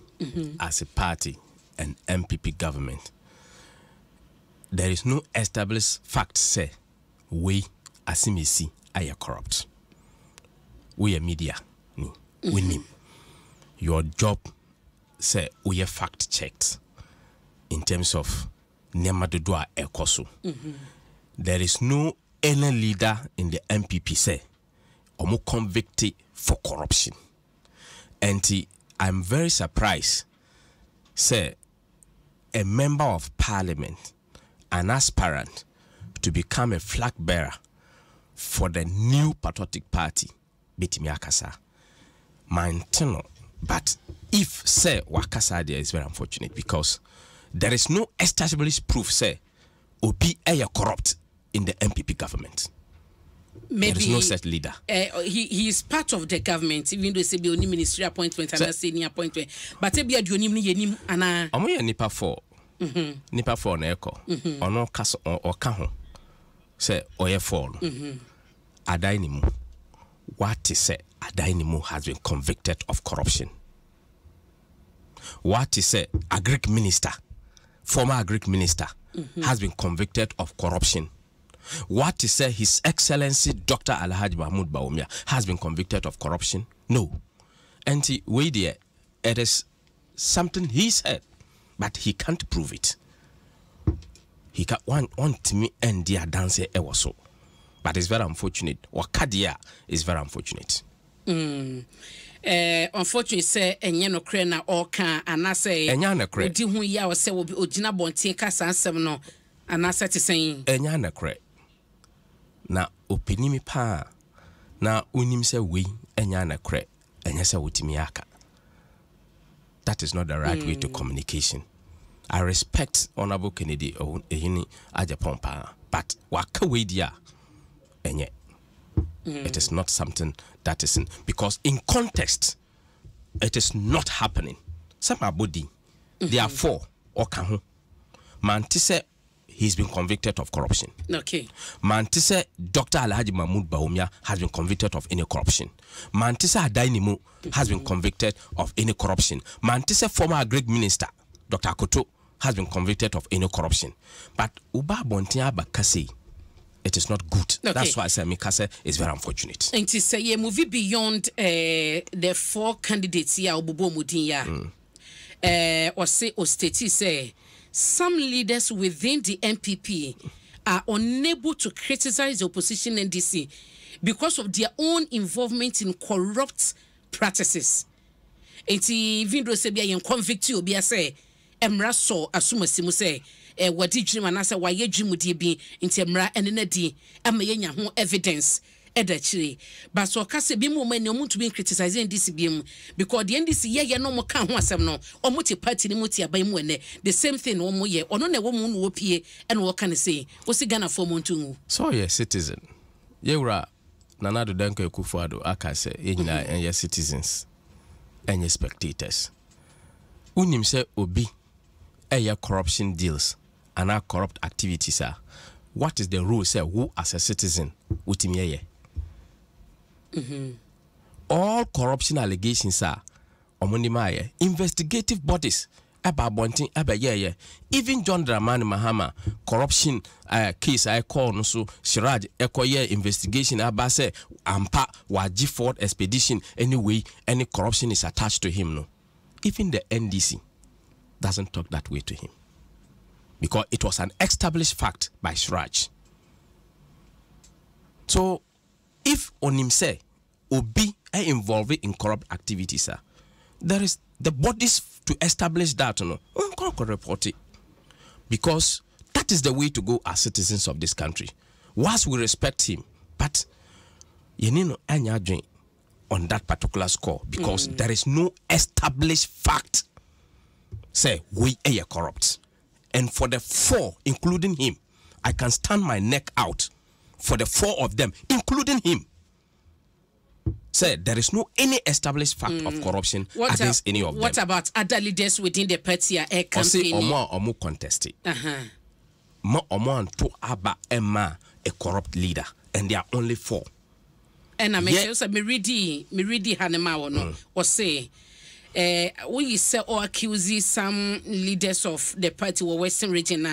as a party and MPP government, there is no established fact say we asimisi are corrupt. We are media. We name. Your job say we are fact checked in terms of Nemadudua Ekosu. There is no any leader in the MPP say or convicted for corruption. And I'm very surprised say a member of parliament, an aspirant to become a flag bearer for the new patriotic party, Betimi Akasa. Mine tenor. But if say Wakasa there is very unfortunate because there is no established proof say Obi aya corrupt in the MPP government. Maybe there is no such leader. He is part of the government, even though say only ministry appointment and senior appointment. But be a duonim ni yenim ana. Omo nipa for. Nipa for na eko. Ono kaso o ka ho. Say oye for. Adainimu. What is say Adainimu has been convicted of corruption. What is say a Greek minister, former Greek minister, has been convicted of corruption. What is say His Excellency Dr. Alhaji Mahmoud Bawumia has been convicted of corruption? No. And wait there, it is something he said, but he can't prove it. He can't want me and dear dance ever so. But it's very unfortunate. Wakadia is very unfortunate. Unfortunately, say enye no kre na oka anase enya na kre odi hu ya o se obi ogina bonten ka sansem no anase te sen enya na kre na opinimi pa na unim se we enya na kre enya se wotimi aka. That is not the right way to communication. I respect Honorable Kennedy Ehini Ajapompa, but waka we dia enye. It is not something that is in, because in context it is not happening. Some are body, therefore okahu. Mantise he's been convicted of corruption. Okay. Mantise Dr. Alhaji Mahmoud Bawumia has been convicted of any corruption. Mantise Adainimu has been convicted of any corruption. Mantise former Greek minister Dr. Akoto has been convicted of any corruption. But Uba Bontia Bakasi, it is not good. Okay. That's why I say Mikase is very unfortunate. And to say you move beyond the 4 candidates here, Obubo Mudinya, or say or state say some leaders within the MPP are unable to criticize the opposition NDC because of their own involvement in corrupt practices. And even though say be convict you be say emra so asuma simu say wadi dream and say why dream di bi nti emra ene di ama yenya ho evidence edachiri but so ka se bi mo man no to be criticizing this bi because the NDC ye no mo ka ho asem no omuti party ni muti aban mu ene the same thing no mo ye ono na wo mu no opie ene wo kan say wo si Ghana for montu so ye citizen yewra Nanado Danko Ekufuado aka say yenyina enye citizens enye spectators unim say obi corruption deals and our corrupt activities are. What is the rule say who as a citizen utimiye? All corruption allegations are omunimaye investigative bodies aba bontin aba ye even John Dramani Mahama corruption case I call no so Siraj ekoye investigation aba say ampa wa G4 expedition anyway any corruption is attached to him no. Even the NDC doesn't talk that way to him because it was an established fact by Siraj. So if on him say Obi are involved in corrupt activities, there is the bodies to establish that no report it because that is the way to go as citizens of this country. Whilst we respect him, but you need no on that particular score because there is no established fact say we are corrupt. And for the 4, including him, I can stand my neck out for the 4 of them, including him. Say there is no any established fact of corruption against any of them. What about other leaders within the party campaign? Omo contested. Mo omo to aba emma a corrupt leader, and there are only 4. And I mean, so me ready Hanema or no, or say. We say or accuse some leaders of the party or Western region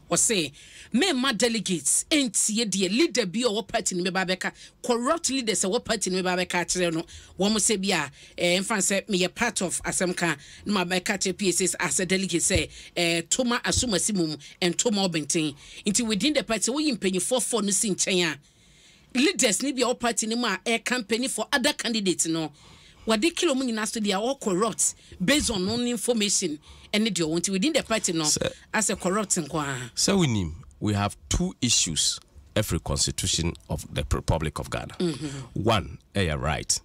or say me my delegates ain't see the leader be or party in me babeka corrupt leaders or party in me babeka no one must say bia say me a part of asemka my babeka PSS as a delegate say Toma asuma simum and Toma Bentin into within the party we penny for no sin chenya leaders ni be or party in my campaign for other candidates no. What they kill they are all corrupt based on non information and they want within the party no as a corrupt so we have 2 issues every constitution of the Republic of Ghana. One, a right,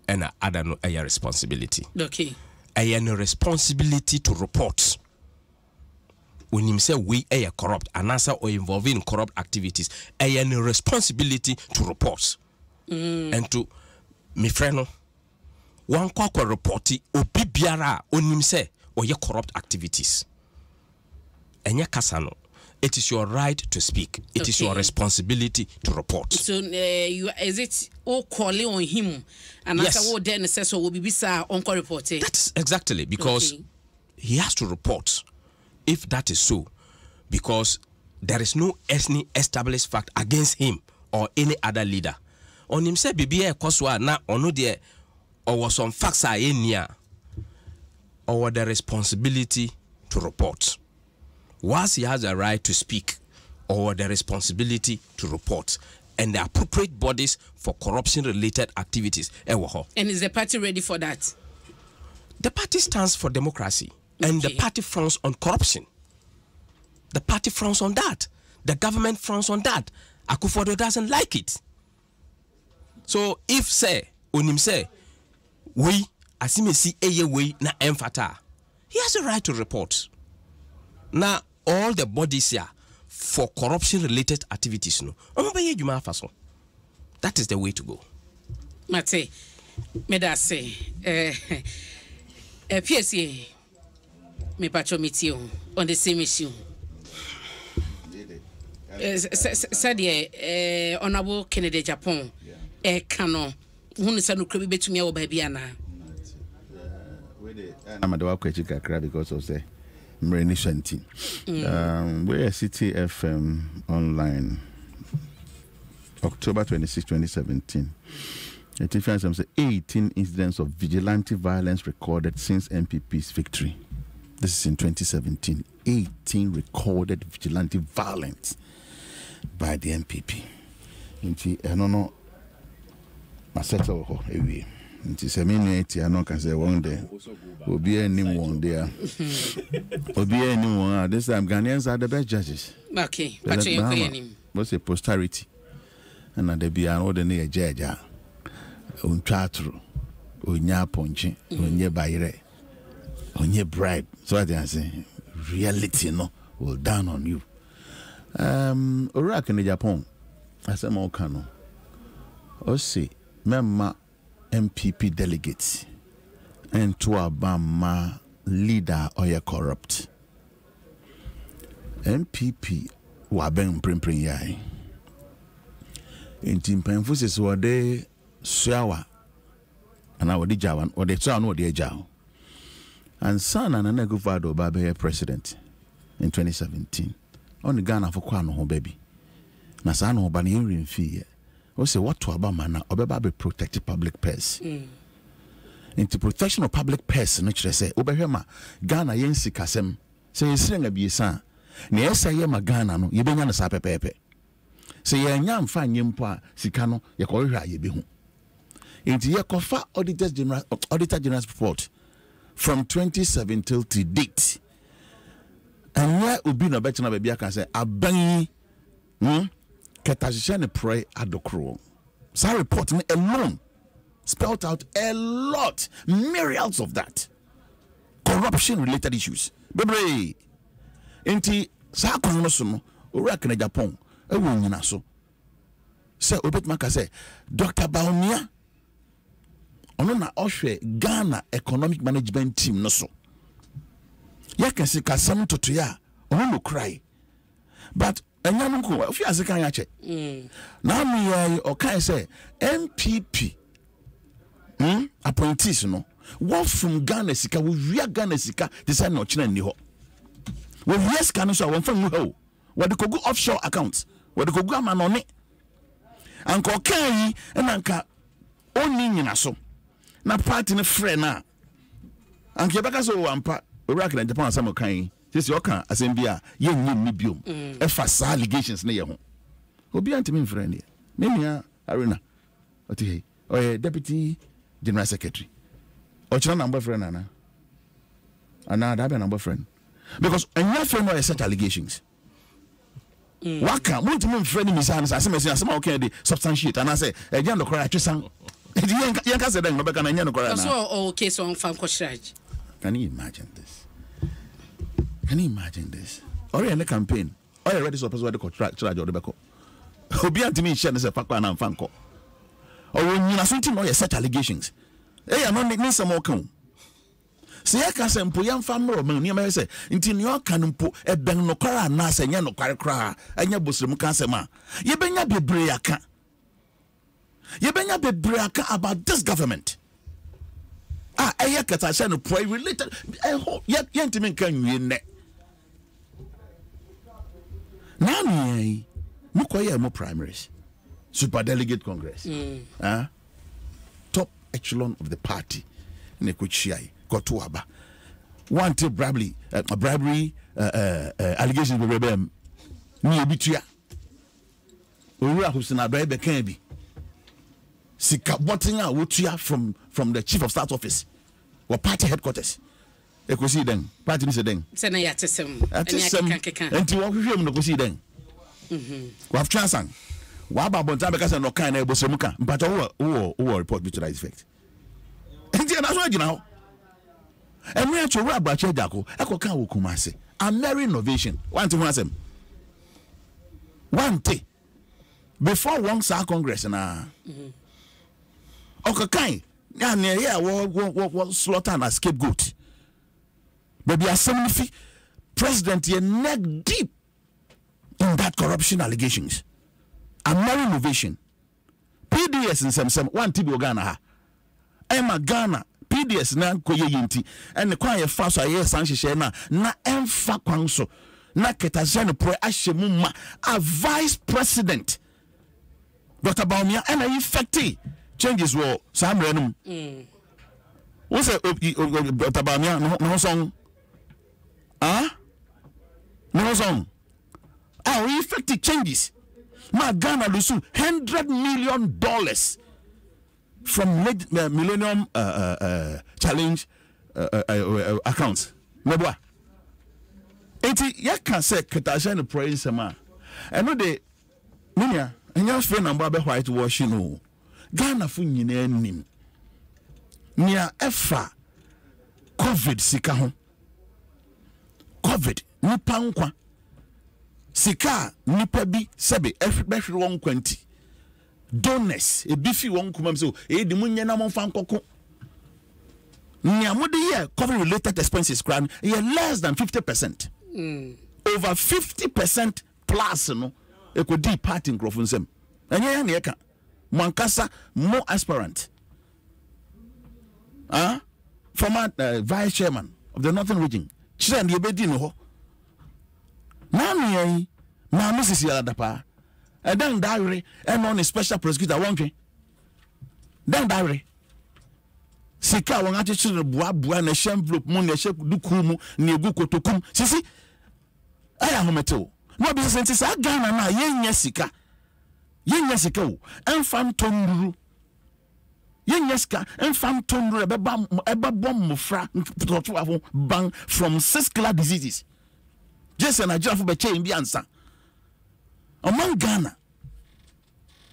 and other no a responsibility. Okay. A responsibility to report when him say we are corrupt and answer or involved in corrupt activities, a responsibility to report. And to me friend, one kwakwa reporti obi biara onim say or your corrupt activities. Enya kasano. It is your right to speak. It is your responsibility to report. So, is it all calling on him? And yes. after what then says so will be on reporting. That's exactly because he has to report if that is so, because there is no any established fact against him or any other leader. On him say bibi koswa na ono de or some facts are in here or the responsibility to report. Once he has a right to speak or the responsibility to report, and the appropriate bodies for corruption-related activities. And is the party ready for that? The party stands for democracy, and the party frowns on corruption. The party frowns on that. The government frowns on that. Akufo-Addo doesn't like it. So if say, onim say, we asimesi eye we na emfata, he has a right to report. Now, all the bodies here for corruption-related activities, that is the way to go. Mate, me da say, PSA, me pacho meet on the same issue. Said Honorable Kennedy Japan, Kano, who is a no crabby to me or baby Anna. I'm a dog because of the Marine Shanty. We're City FM online, October 26, 2017. It difference 18 incidents of vigilante violence recorded since MPP's victory. This is in 2017. 18 recorded vigilante violence by the MPP. I don't know. I settle away. Nti se me neti ano kan say one day obi anim one there obi anim one this time Ghanaians are the best judges. Okay, but you anim what's a posterity and na be an ordinary judge on teatro onya ponche onye bayre onye bribe, so I say reality no will down on you. Iraq in Japan asema okano o say memma MPP delegates and to Obama leader or ya corrupt. MPP waben primprin yai. In Mpensenpensenmu were they swawa and I would jawan or they saw no de jaw. And son and an Akufo-Addo Babe president in 2017. On the Ghana for Kwano baby. Nasano bani in fee. We say what to Obama na Obeba be protect public purse. Into protection of public purse, naturally say Obehema Ghana yensi kasem say yesrenga biesa na yesa ye ma Ghana no yebenya na sa pepepe. Say ye nya mfa nyempo a sika no ye ko hwa ye behu. Into ye kofa Auditor General's report from 2017 till to date. And where ubi no better na baby aka say aban Ketashishane pray adokro. So report me alone spelled out a lot, myriads of that. Corruption related issues. Bebre. Inti sa kono so no ora kana Japan e wo nyina so. Say obetmaka say Dr. Baumia ono na ohwe Ghana economic management team no so. Ya kan se kasam toto ya ono no cry. But enyanunku ofi asekan ya che na me o kan say MPP appointees no what from Ghana sika we wia Ghana sika they say no china ni ho we yes kan so won fam ho we de kogu offshore accounts we de kogu amanone anko kan yi na nka oni nyina so na party ne frɛ na anke baka so wampa we rock na Japan asam kan this your can asembia ye nyim biom e fa sa allegations na ye ho obi antimi mfrɛ ne me nia arena oti hey deputy general secretary o chira number friend ana da be number friend because anya friend no such allegations waka mo ntimi mfrɛ ne misa na asema okay dey substantiate and I say e gyan do kora atwesan yen ka say den no be kana nya no kora na so okay so on fan ko charge. Can you imagine this? Can you imagine this? or any campaign. Or ready so person the contract charge or the beko. Obi antimi share say fakwa na mfanko. Or when you assume no set allegations. Eh no need some more kan. Say ya ka say mpo ya mfa mro man ni ma say nti ne o kan mpo e ben no kwara na say nya no kware kra anya bosrem kan say ma. Ye benya bebre aka. Ye benya bebre aka about this government. Aya kata say no pray related ye ntimi kan nwie ne. Nani mukoye mo primaries. Super delegate congress. Top echelon of the party. Nekuchiai got to aba. One till bribery allegations be rebem. Ni obitua. Owura Hussein Adoye can be. Sika botinga wotua from the chief of staff office. Or party headquarters. Ekosi den. Party ni se den. Se na yatesem. Enti wo hwehwem no kosi den. Wa aftrasan. Wa ba bonta be kasa no kan na ebosem kan. Mpata wo report bi to that effect. Enti na so agina ho. Emi acho wo abache jako. Ekoka wo kumase. Ameri innovation. One to one asem. One day before one sa congress na. Okakan ya na here wo slaughter na scapegoat. Baby assembly president ye neck deep in that corruption allegations. Ameri innovation. PDS Nsem one tibi Ghana ha. Emma Ghana PDS na koye yinti and kwa ye fa so ye san hihye na emfa kwan so na ketazia no pro ahyemu ma a vice president Dr. Baumia and effective changes were some random. What's a Dr. Baumia no song? No song. Our effective changes. My Ghana lose $100 million from Millennium Challenge accounts. Mebwa. Eti ya can say Ketasha no praise ma. And no de Minia, and your friend and Baba whitewashing no. Ghana fu nyina nim. Nia efa COVID sika ho. COVID nipa nkwa. Sika nipa bi sebe efbehwe won kwanti. Donors e bifi won kumam so e di munye na monfa nkoko. Nia mode ye COVID related expenses kran ye less than 50%. Over 50% plus no e ko di party nkrofo nsem. Enye ya na ye ka Mankasa more aspirant. Former vice chairman of the Northern Region. Chira ndi ebedi no ho. Na mi na Mrs. Yaladapa. Dan diary and on a special prosecutor won't. Dan diary. Sika won ati chire boa na envelope mu na she dukumu na egu kotokum. Sisi aya hometo. No be say sa Ghana na yenya sika. Yenya sika o enfam tonduru yenya sika enfam tonduru eba bom mofra to afo ban from 6 killer diseases just na Nigeria for be chain bi ansa among Ghana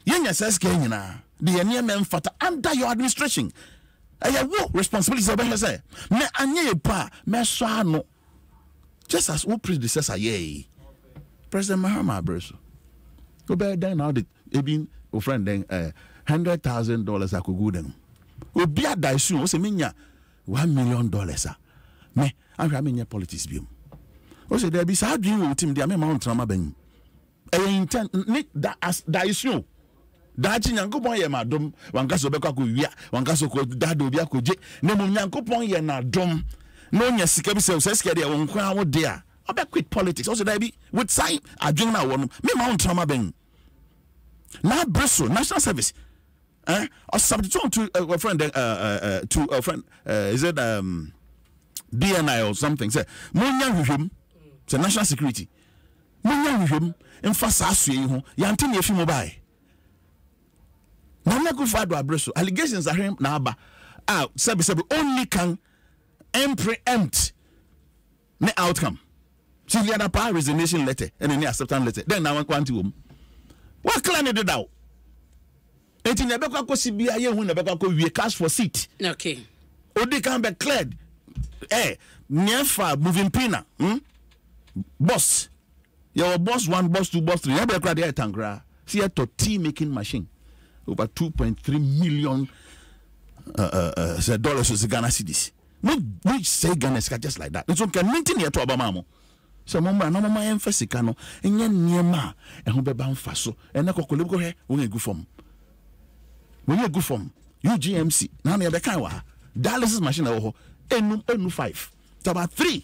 yenya sika nyina the enemy mfata under your administration aya wo responsibility say be say me anye pa me so ano just as who predecessor ye President Mahama Abraso go back down now the ebin o friend then $100,000 akugu dem obi adaisu o se menya $1 million me ahwa menya politics biom o se there be sa dream o team dia me ma ontrama ban intent ni da as daisu da chi nyankopon ye ma dom wanka so bekwa ko wia wanka so ko dada obi akoje ne mum nyankopon ye na dom no nya sika bi se sika dia won kwa wo dia obe quit politics o se there be with sign adwin na wo no me ma ontrama ban now Bristol National Service or substitute to a friend is it BNI or something say munya hwehwem say national security munya hwehwem emphasize asue ho yante na efi mobile na meko fado Bristol allegations are him na aba sebi only can preempt the outcome see the other part resignation letter and then acceptance letter then na wan kwanti wom what clan did out? Eti na bekwa ko sibia ye hu na bekwa ko wie cash for seat. Okay. Odi can be cleared. Nefa moving pina. Boss Your boss 1, boss 2, boss 3. Every crowd here tangra. See a tea making machine. Over 2.3 million dollars was Ghana cedis. No, we say Ghana is just like that. It's okay. Nothing here to Obama. So mama no mama emphasis kano enye niema ehun beba mfaso ene kokole go he won egu form UGMC na na be kan wa dialysis machine ho enu 5 to about 3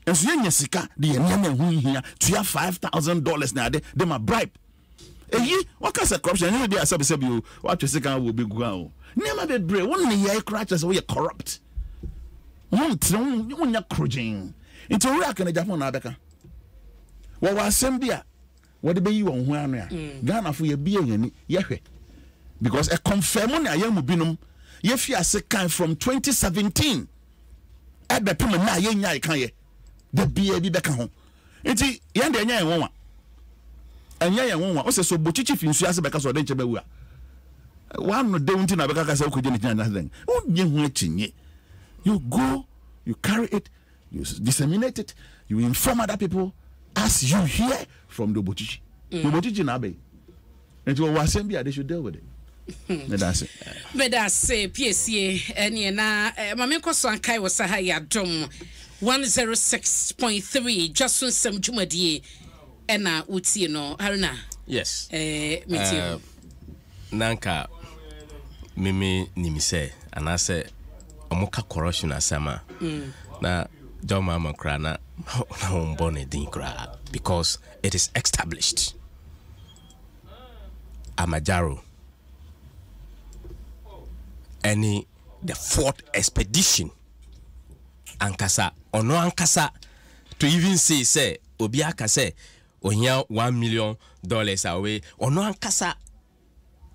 enso yenye sika de niema ehun hia to ya $5,000 na de ma bribe eyi what kind of corruption you dey asabe you what you sika wo be gu an niema be bre won ne ye crutches we corrupt won tron won nya crojin into we akene Japan na abeka wo wasem bia wo de be yi won ho anu ya Ghana fo ye bia yani ye hwe because a confirm na ye mu binom ye fi ase kan from 2017 e be pem na ye nya kan ye de bia bi beka ho nti ye de nya ye wonwa anya ye wonwa o se so bochichi fi nsu ase beka so de nche be wu a one no de unti na beka ka se ko je ni nya then o nye hu achinye you go you carry it, you disseminate it, you inform other people as you hear from the Bochichi. The Bochichi Nabe. And you was saying they should deal with it. That's it. But I say, PSA, and na, Mamiko Sankai was a higher Adom 106.3, Dwaso Nsem Jumadi, and now, Uti, no, Haruna. Yes. Nanka, Mimi Nimise, and I say, Omoka corruption asama na Joma Makra na umbone dinkra because it is established. Amajaro any the 4th expedition ankasa ono ankasa to even say obi aka say ohia $1 million away ono ankasa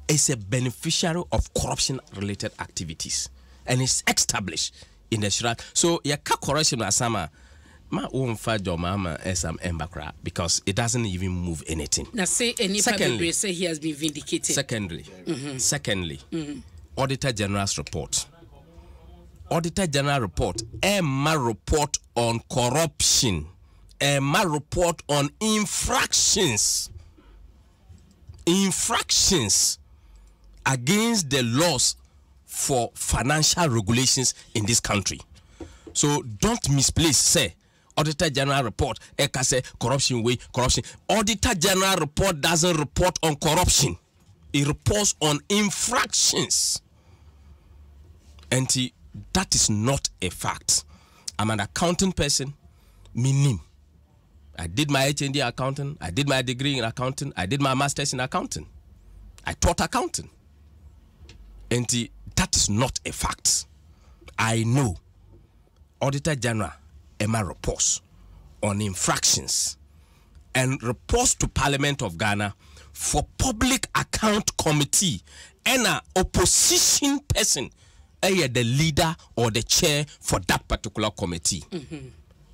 is a beneficiary of corruption related activities. And it's established in the Shira. So ya ka corruption asama ma umfa jomama esam embakra because it doesn't even move anything. Now say any secondly say he has been vindicated. Secondly, Auditor General's report. Auditor General report, Emma report on corruption, Emma report on infractions against the laws for financial regulations in this country. So don't misplace say Auditor General report eka say corruption. Auditor General report doesn't report on corruption. It reports on infractions. And that is not a fact. I'm an accounting person. Minim. I did my HND accounting. I did my degree in accounting. I did my master's in accounting. I taught accounting. And that is not a fact. I know Auditor General Emma reports on infractions and reports to Parliament of Ghana for Public Account Committee and an opposition person, the leader or the chair for that particular committee.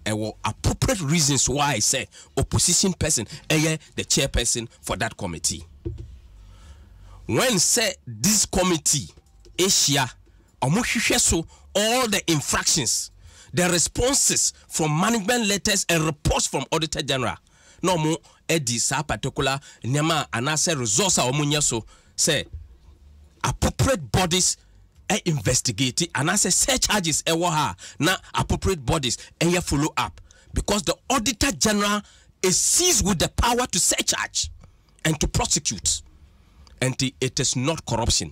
And were appropriate reasons why I say opposition person, the chairperson for that committee. When say this committee Asia, all the infractions, the responses from management letters and reports from Auditor General. No more edi sa particular nema anase resource so say appropriate bodies investigate anase search charges na appropriate bodies follow up because the Auditor General is seized with the power to search charge and to prosecute. And it is not corruption.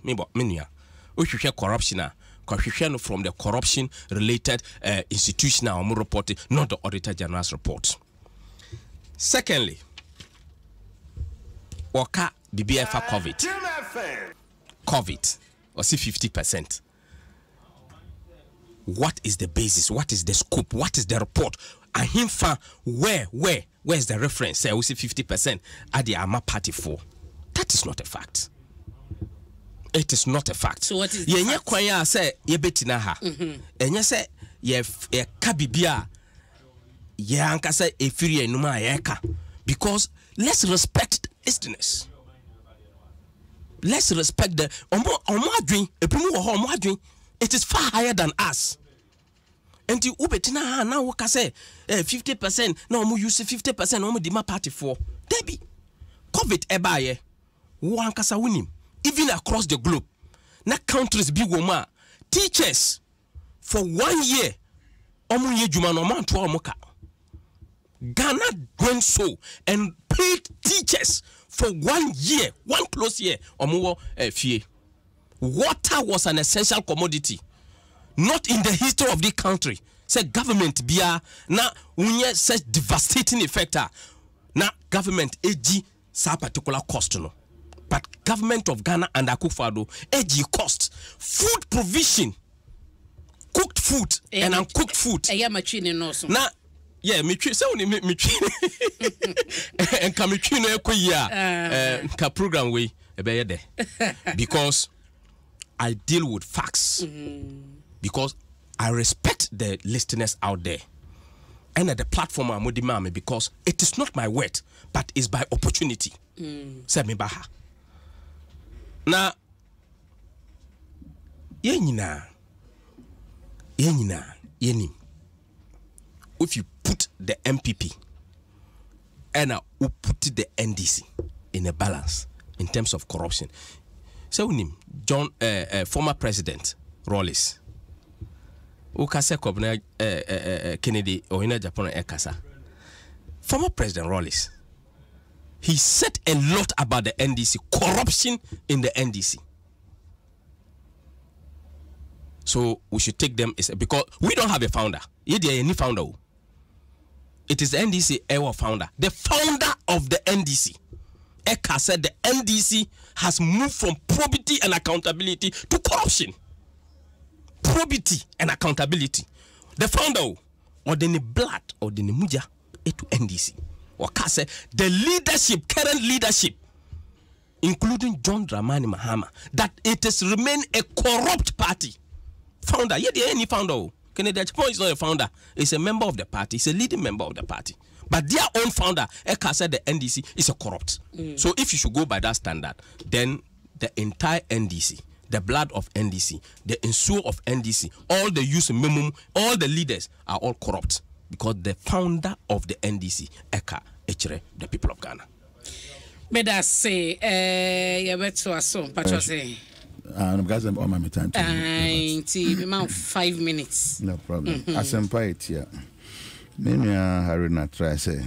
Corruption from the corruption related institutional report, not the Auditor General's report. Secondly, Waka BBF COVID or see 50%. What is the basis? What is the scope? What is the report? And him where's the reference? Say we see 50% at the Ama Party for. That is not a fact. It is not a fact. So what is the fact? Kwanya say ye betina ha. Enya say ye kabibia ye anka say efiri enuma yeka because let's respect listeners. Let's respect the omo adwin epimu wo ho omo adwin. It is far higher than us. And you ubetina now what say 50% no more use 50% no more dima party for Debbie COVID ebaye one kasa winning even across the globe na countries big woman teachers for 1 year omu ye juma no man to omuka Ghana went so and paid teachers for 1 year 1 close year omu fie. Water was an essential commodity. Not in the history of the country. Say government bia na unye such devastating effect na government ag sa particular cost no. But government of Ghana and Akufo-Addo ag cost food provision, cooked food and uncooked food. Na yeah, me say me and come ka program we ebe there because I deal with facts. Because I respect the listeners out there and at the platform I'm with mama because it is not my word, but it's by opportunity. Say me baha. Na yenina yenim. If you put the MPP and you put the NDC in a balance in terms of corruption. So John former president Rawlings Ukase Kobna Kennedy or in Japan Ekasa. Former President Rawlings, he said a lot about the NDC, corruption in the NDC. So we should take them because we don't have a founder. Any founder. It is the NDC our founder. The founder of the NDC. Eka said the NDC has moved from probity and accountability to corruption. Probity and accountability. The founder or the blood or the muja to NDC. Waka said the leadership, current leadership, including John Dramani Mahama, that it has remained a corrupt party. Founder, any founder. Kennedy Japan is not a founder, it's a member of the party, it's a leading member of the party. But their own founder, Eka said the NDC is a corrupt. So if you should go by that standard, then the entire NDC, the blood of NDC, the ensure of NDC, all the youth minimum, all the leaders are all corrupt. Because the founder of the NDC, Eka Echere, the people of Ghana. May I say, you better to assume, Patrick say. Guys, I'm on my time. 5 minutes. No problem. As I'm right here. Maybe I hurry not try say,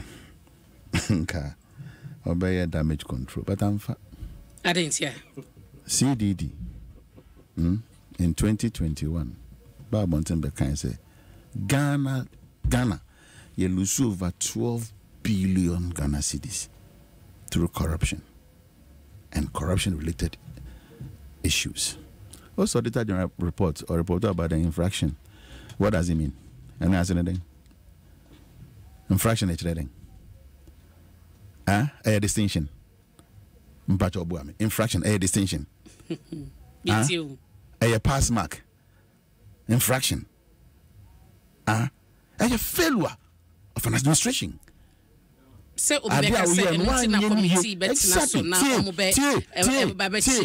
obey damage control, but I'm fine. I didn't hear. CDD in 2021, Bob Mpensenpensenmu say, Ghana, you lose over 12 billion Ghana cedis through corruption and corruption-related issues. Also, Auditor General report or report about the infraction. What does it mean? And answer anything. Infraction is trading. A distinction. Infraction, a distinction. A pass mark. Infraction. A failure of an administration. Say Obeka say na committee betina so na omobe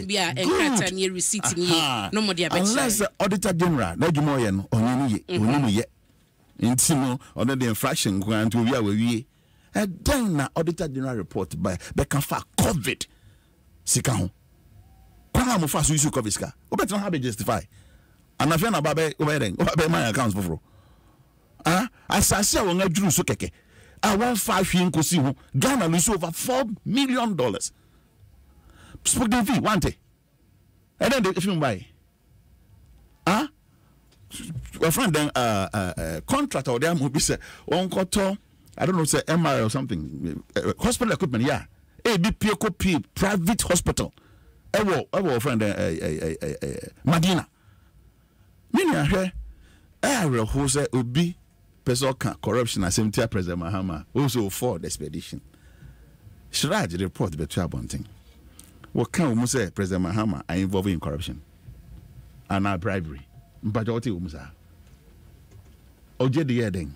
bia enkrata ne receipt ni no mo dia betina. Unless the Auditor General na dwumo ye no onye ye. Intino on the infraction going to we then na Auditor General report by can fa COVID sika ho kwana mo fa so issue COVID sika obetina have justify and afia na babe obe my accounts for asase won adwuru so keke I want 5 years to see who Ghana lose over $4 million. Spoken fee, want it. And then if you buy, a friend then contract or them will be say on koto, I don't know, say MRI or something, hospital equipment, yeah. ABP private hospital. Ewo friend Madina. Meaning here, I will who say obi person corruption as MTA President Mahama also for the expedition. Should I report the Trabonting? What can we say President Mahama are involved in corruption and our bribery? But what you say? Oje the heading.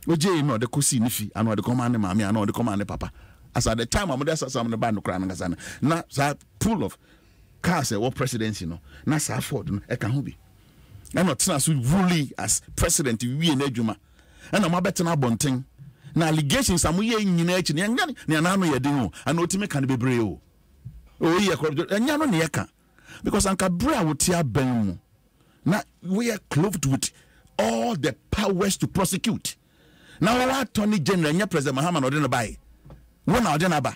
Oje no the kusi nifi, I know the command mammy, I know the command papa. As at the time I'm there some the band crying and now pool of cars what presidency no. Na sa afford no e can be. And not so really as president, we in Ejuma. And I'm about to know bonting. Now allegations some way in nature, Nianano Yadino, and ultimate can be brave. Oh, yeah, and Yano Niaka. Because Uncle Brea would tear Ben. Now we are clothed with all the powers to prosecute. Now our Attorney General and President Mahama no didn't buy. One or another.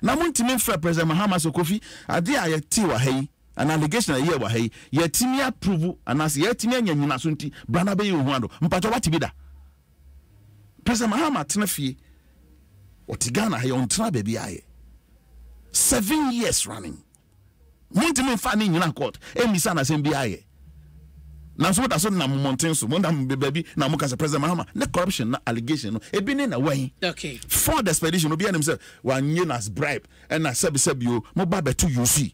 Now when to for President Mahama Sokofi, I dare I tiwa hey. An allegation a year wa hey, ye timia approve, and as ye timia and Yunasunti, Branabe Wando, Mpatawati bida. President Mahama Tinafi, or Tigana, he on Trababy aye. 7 years running. Montimin fanning in a court, and Miss Anna Sembiaye. Now, so what I saw Namontin, so one baby, Namukas President Mahama, no corruption, no allegation, it been in a way. Okay. For the expedition, will be himself, one year's bribe, and I said, you, Mobabe to you see.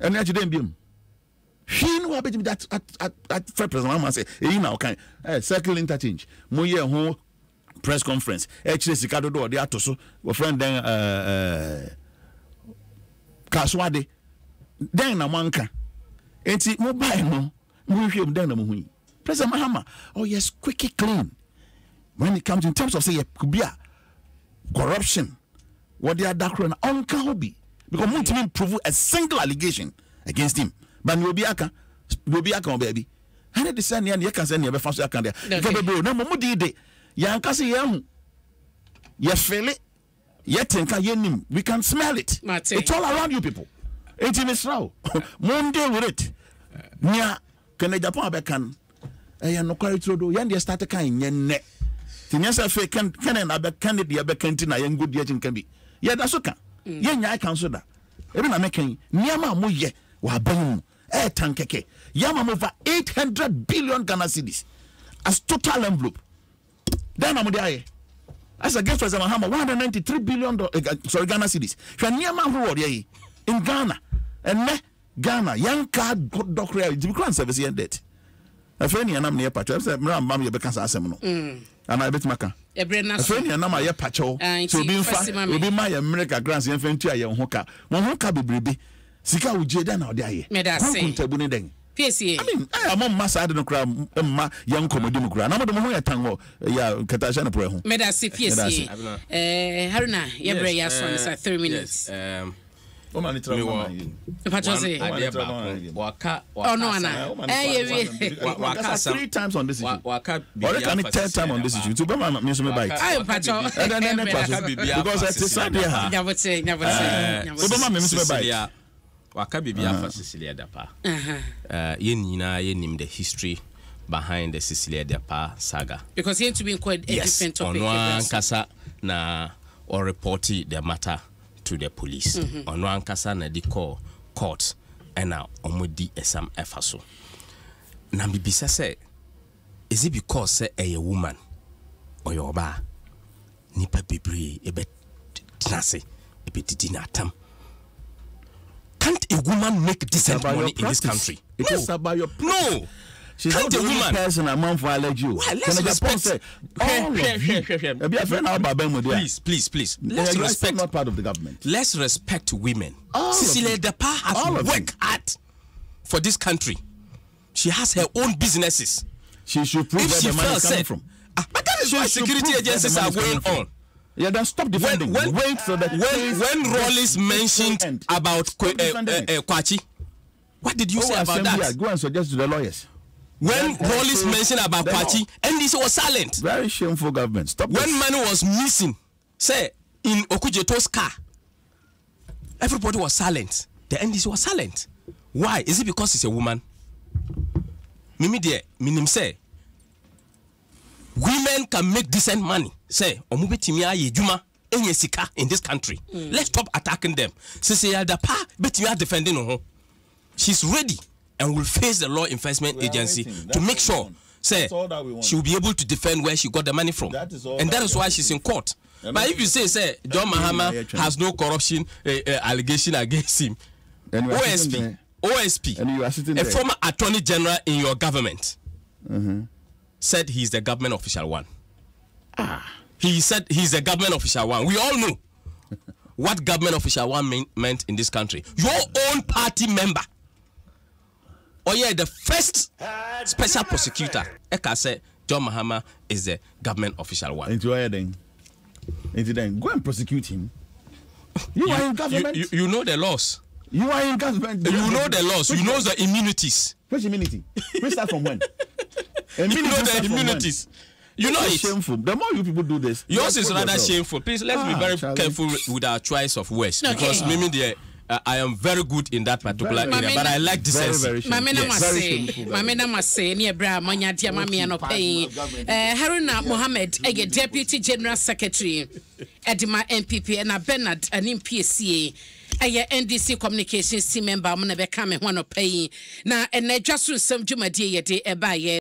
And now you didn't be him. He knew about that at President Mahama say, you know, kind circle interchange. Moye home press conference. Actually, Sikado do the atoso, our friend then Kaswade. Then na manka. Enti mobile no. Muhim then na muhui. President Mahama, oh yes, quickly clean. When it comes in terms of say could be corruption, what they are dark run on Kahobi. Because Muntimin prove a single allegation against him. But will be aka baby. And it is saying you can send your first account there. No more did Yankasi Yam. You feel it, yet yenim. We can smell it. It's all around you people. It's in Israel. Monday with it. Nya can the Japan becan. I no quite true. Yandia started kind yen. Tinyasa fake can another candidate becantina and good yet can be. Yeah, that's okay. Yen I consider. Even a making Niama Muye wa boom. Tankeke. Yama over 800 billion Ghana cedis as total envelope. Then I'm there. As against President Mahama, 193 billion Ghana cedis. Niama who in Ghana. And me Ghana, young card doctor, Jimmy service and debt. A friend and I'm near Pacho. I said, Mamma, you become Assemble. And I bet Maka. A friend and I'm a Pacho. So be fast, will be my America grants and Fentia and Hoka. One Hoka be baby. Sika Ujedan or die. Medase. I mean, I am on my side of the crowd, young comedy crowd. I'm not a tango, yeah, Katasha Pro. Medase, PSC. Haruna, Yabrea, son, 3 minutes. Oh, no, Anna. Waka 3 times on this issue. Waka 10 times on this issue. To Bama, Miss Bite. I am Pacho. Because that's the side here. Never say. Obama, Miss Bite. Waka Bibia for Cecilia Dapa. Yenim the history behind the Cecilia Dapa saga. Because he had to be quite a different topic. On Kasa na or reported the matter to the police. On one kasa na di call court and now omudi esam efaso. Na bibisa say, is it because say a woman or your ba nipa bebre ebe tinase ebe titinatam? Can't a woman make decent money in this country? It is about your no. She's not the only person among violate you. Well, let's respect. Please. Let's respect. Not part of the government. Let's respect women. Cecilia Dapa has worked hard for this country. She has her own businesses. She should prove where the money is coming from. But that is why security agencies are going on. Yeah, then stop defending. Wait so that when Rollins mentioned about Kwachi, what did you say about that? Go and suggest to the lawyers. When Rollins mentioned about Kwachi, NDC was silent. Very shameful government. Stop when money was missing, say in Okujeto's car, everybody was silent. The NDC was silent. Why? Is it because it's a woman? Mimi de minim say women can make decent money. Say omubetimia ye juma enye sika in this country. Let's stop attacking them. Cecilia Dapa betimia defending her. She's ready and will face the law enforcement agency to make sure say she will be able to defend where she got the money from. That is why she's in court. But if you say John Mahama has no corruption allegation against him, OSP, a former attorney general in your government, said he's the government official one. He said he's the government official one. We all know what government official one meant in this country. Your own party member, Oh yeah, the first special prosecutor. Eka say John Mahama is the government official one. Into then go and prosecute him. You are in government. You know the laws. You are in government. You know the laws. You know the immunities. Which immunity? We start from when? You know the immunities. You know it's shameful. The more you people do this, yours is rather shameful. Please let's be very careful with our choice of words because maybe I am very good in that particular area, but I like decency. Mamena must say near Bra Manya Diamami and Opay. Haruna Mohammed, a deputy general secretary, Edima MPP, and a Bernard, an MPSCA. A NDC communications team member, I'm going to become one of paying. Now, and Dwaso Nsem Jumadi, a day,